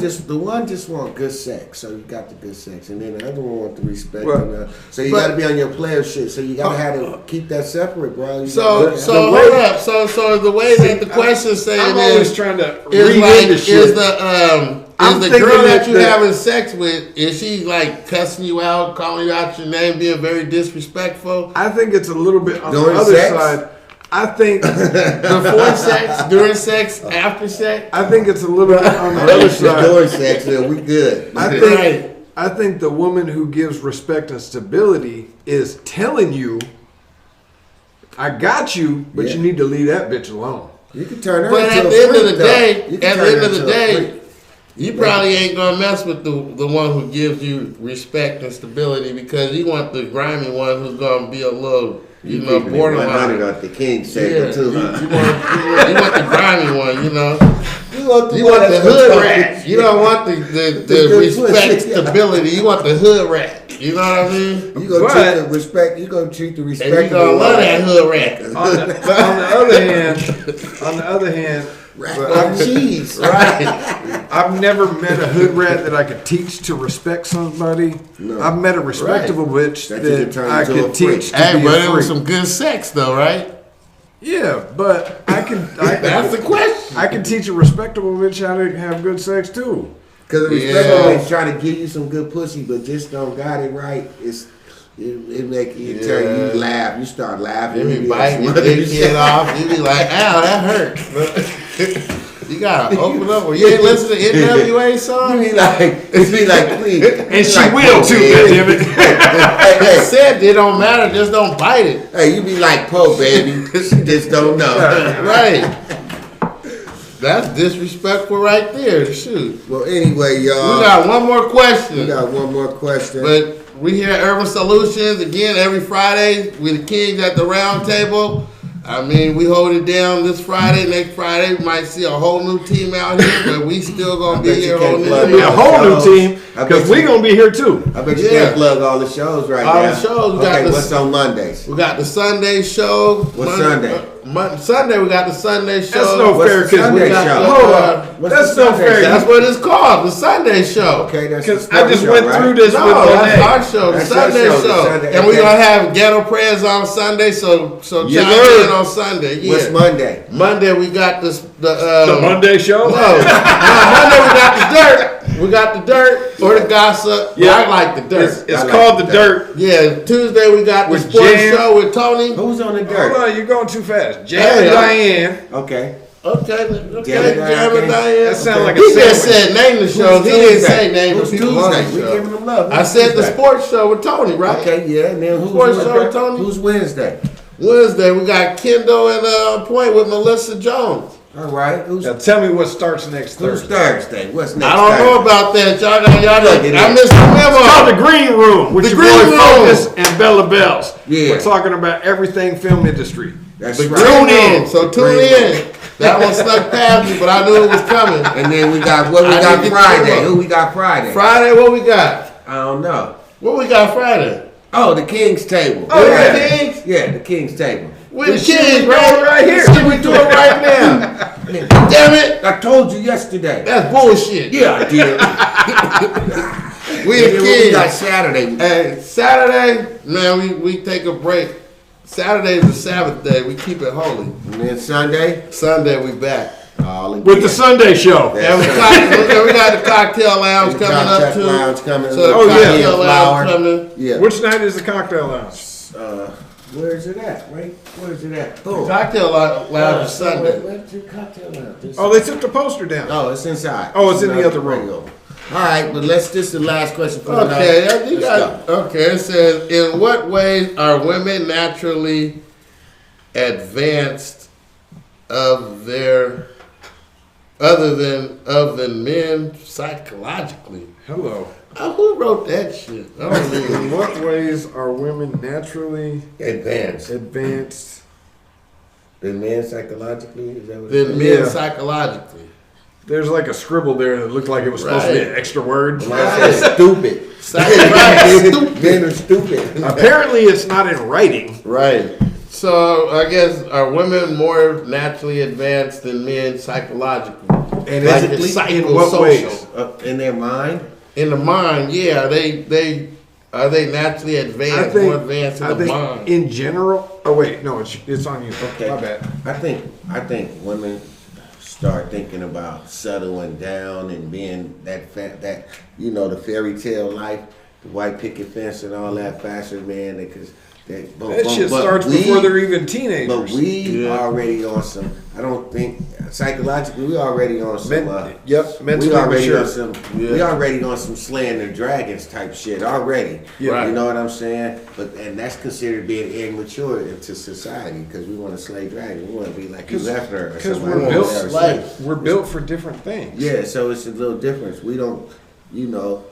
just want good sex, so you got the good sex, and then the other one want the respect. Well, so you got to be on your player shit. So you got to have to keep that separate, bro. So hold up. So the way that the question saying I'm is, always trying to is read like, into shit. is the thinking girl that that you having sex with, is she like cussing you out, calling you out your name, being very disrespectful? I think it's a little bit on During the other sex? side. I think Before sex, during sex, after sex? I think it's a little bit on the other side. Doing sex, then we good. I think the woman who gives respect and stability is telling you, "I got you, but you need to leave that bitch alone." You can turn her But into at a the end freak, of the though. day, You can at the turn end her of the into a day, freak. you probably ain't gonna mess with the one who gives you respect and stability, because you want the grimy one who's gonna be a little, you know, keeping it 100 borderline. off the King's table Yeah, too, you huh? want the grimy one, you know. You want You want the that's hood gonna rat. talk- You don't want the good respect, pussy. stability. You want the hood rat. You know what I mean? You gonna But- treat the respect. You gonna treat the And respect. you gonna love that hood rat. On the other hand, Rat but like cheese. Right. I've never met a hood rat that I could teach to respect somebody. No. I've met a respectable bitch That you can that turn I into a could teach freak. to Hey, be but a it was freak. some good sex though, right? Yeah, but That's the question. I can teach a respectable bitch how to have good sex too. Because the Yeah. respectable is trying to give you some good pussy, but just don't got it right. It make you tell you laugh. You start laughing. You You be be biting your like, dick kid off. You be like, ow, that hurt. You gotta open up. Well, you ain't listen to NWA song? You be like, please. And she will too, goddammit. They said it don't matter, just don't bite it. Hey, you be like, Poe, baby. She just don't know. Right. That's disrespectful right there. Shoot. Well, anyway, y'all. We got one more question. We got one more question. But we here at Urban Solutions again every Friday. We the kings at the round table. I mean, we hold it down this Friday. Next Friday, we might see a whole new team out here, but we still gonna be bet you here can't holding plug it Be a down. whole new team I bet because we you- gonna be here too. I bet you Yeah. can't plug all the shows right All now. the shows. We got Okay, the- what's on Mondays? We got the Sunday show. What's Sunday? Sunday we got the Sunday show. That's no What's fair the because we Sunday got show? hold on. What's That's the no Sunday fair. show? That's what it's called, the Sunday show. Okay, that's Because the I just show, went right? through this No, with that's Monet. our show, the That's your Sunday show, the show. Sunday, And we're okay. gonna have ghetto prayers on Sunday, so Yes, chime sir. in on Sunday. Yeah. What's Monday? Monday we got the The Monday show. No, Monday we got the dirt. We got the dirt or the gossip. Yeah. I like the dirt. It's I like called the that. dirt. Yeah, Tuesday we got the With sports Jam. show with Tony. Who's on the Hold dirt? on, you're going too fast. Jam Hey, and Diane. Okay. Okay, Jam and Jam and Diane. Diane. That sounds like a He just sandwich. said name the show. He didn't say name the Who's people on the Tuesday? We show. giving them love. I Who's said the Tuesday? sports show with Tony, right? Okay, yeah. And then who's Sports Wednesday? show with Tony? Who's Wednesday? Wednesday we got Kendall and Point with Melissa Jones. All right. Who's Now tell me what starts next Who's Thursday. Thursday? What's next? I don't know Thursday? about that. Y'all Look at I it. missed the It's called memo. the Green Room with The your Green boy Room. Focus and Bella Bells. Yeah. We're talking about everything film industry. That's The right. Green Tune in. Room. So tune Green in. That one snuck past me, but I knew it was coming. And then we got what we I got didn't get Friday. the Who we got Friday? Friday, what we got? I don't know. What we got Friday? Oh, the King's table. Oh, yeah. the Kings? Yeah, the King's table. We're the This shit kids, we bro. doing right here. Shit, we do it right now. Damn it. I told you yesterday. That's bullshit. Yeah, I did. We And the then what we got kids. Saturday. Hey, Saturday, man, we take a break. Saturday is the Sabbath day. We keep it holy. And then Sunday. Sunday, we back. All again. With the Sunday show. And we got the cocktail lounge The coming up Contact too. Lounge coming So the up. Oh, yeah. cocktail Flower. lounge coming. Yeah. Which night is the cocktail lounge? Where's it at? Right? Where's it at? Boom. Cocktail lounge is Sunday. Where's the cocktail lounge? This- Oh, they took the poster down. Oh, it's inside. Oh, it's in the other room. All right, but this is the last question for the night. Okay, you Let's got, okay. It says, in what ways are women naturally advanced of their other than men psychologically. Hello. Who wrote that shit? I don't In even. what ways are women naturally Advanced. than men psychologically? Is that what Than men psychologically. There's like a scribble there that looked like it was supposed to be an extra word. Stupid. Men are stupid. Apparently, it's not in writing. Right. So I guess are women more naturally advanced than men psychologically? And Like physically, in what ways? In their mind? In the mind, yeah. Are they naturally advanced, more advanced in the mind? In general. Oh wait, no, it's on you. Okay. My bad. I think women start thinking about settling down and being that the fairy tale life, the white picket fence and all that faster, man. That shit starts before they're even teenagers. But we already on some. I don't think psychologically we already on some. Mentally we already mature. on some. We already on some slaying the dragons type shit already. Yeah. You know what I'm saying? And that's considered being immature into society because we want to slay dragons. We want to be like you left her or Because somebody. we're built for different things. Yeah, so it's a little difference. We don't,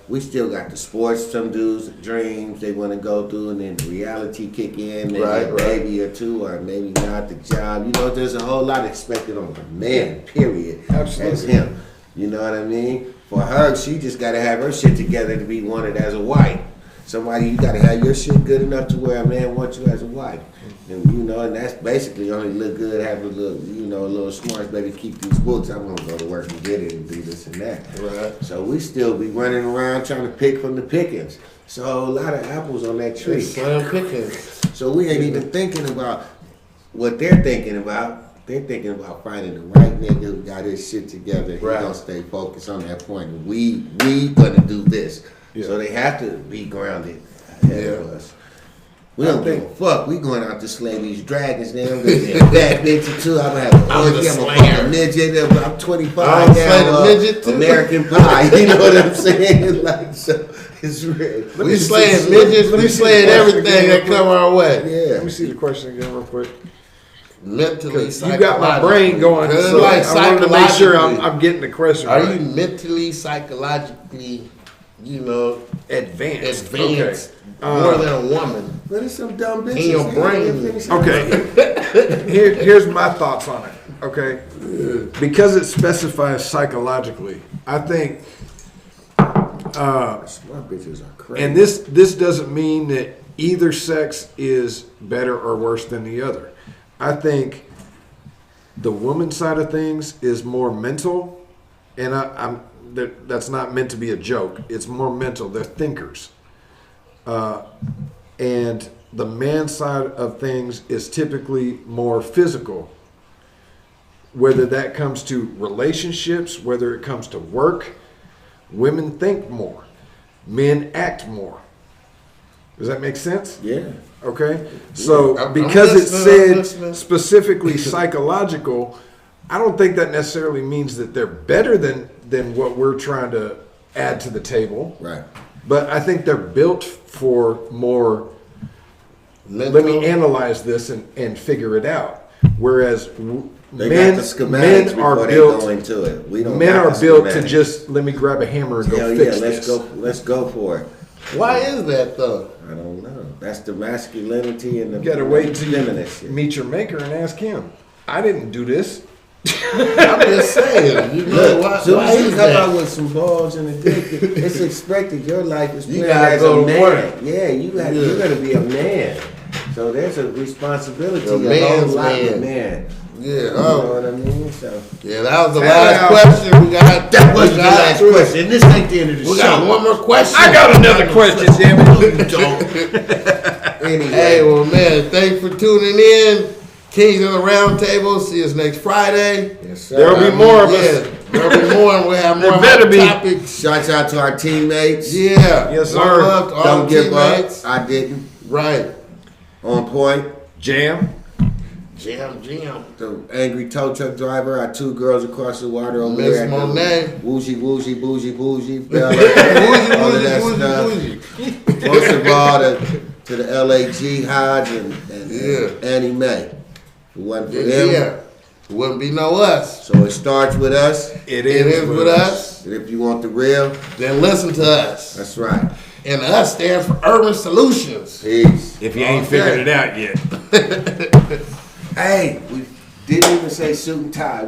we still got the sports. Some dudes, dreams they want to go through, and then reality kick in. Maybe a baby or two, or maybe not the job. There's a whole lot expected on a man. Period. Absolutely. As him. You know what I mean? For her, she just got to have her shit together to be wanted as a wife. Somebody, you got to have your shit good enough to where a man wants you as a wife. And and that's basically only look good, have a little, a little smart, baby, keep these books. I'm gonna go to work and get it and do this and that. Right. So we still be running around trying to pick from the pickings. So a lot of apples on that tree. Slim pickings. So we ain't even thinking about what they're thinking about. They're thinking about finding the right nigga who got his shit together. He gonna stay focused on that point. And we gonna do this. Yeah. So they have to be grounded ahead of us. We don't give a fuck. We going out to slay these dragons now. I'm gonna be a bad bitch or two. I'm gonna have a midget. I'm 25 now. Midget too. American Pie. You know what I'm saying? Like, so it's real. We slaying midgets. We slaying everything that come our way. Yeah. Let me see the question again real quick. Mentally, you got my brain going. So like I want to make sure I'm getting the question right. Are you mentally, psychologically, advanced? Okay. More than a woman. But it's some dumb bitches. In your brain. Okay. Here's my thoughts on it. Okay. Because it specifies psychologically, I think. Smart bitches are crazy. And this doesn't mean that either sex is better or worse than the other. I think the woman side of things is more mental, and that's not meant to be a joke. It's more mental. They're thinkers. And the man side of things is typically more physical. Whether that comes to relationships, whether it comes to work, women think more. Men act more. Does that make sense? Yeah. Okay. So because it said specifically psychological, I don't think that necessarily means that they're better than what we're trying to add to the table. Right. But I think they're built for more. Mental. Let me analyze this and figure it out. Whereas men are built. Go into it. Men are built to just let me grab a hammer and go fix this. Let's go for it. Why is that though? I don't know. That's the masculinity and the. You gotta wait until you meet your maker and ask him. I didn't do this. I'm just saying. Why you come out with some balls and a dick? It's expected. Your life is planned as a man. Work. Yeah, you're gonna be a man. So there's a responsibility. A man's man. Yeah. You know what I mean? So. Yeah, that was the last question. That was the last question. This ain't the end of the show. We got one more question. I got another question, damn it. You don't. Anyway. Hey, well, man, thanks for tuning in. Kings of the Round Table. See us next Friday. Yes, sir. There'll be more of us. There'll be more, and we'll have more topics. Shouts out to our teammates. Yeah. Yes, sir. Love to all Don't give teammates. up. I didn't. Right. On point. Jam. The angry tow truck driver. Our two girls across the water over Miss there. Monet. Woozy. Bella. All of that stuff. Most of all, to the LA Jihads and Annie Mae. Who wasn't for them. It wouldn't be no us. So it starts with us. It is with us. And if you want the real, then listen to us. that's right. And us stands for Urban Solutions. Peace. If you ain't figured it out yet. Hey, we didn't even say suit and tie.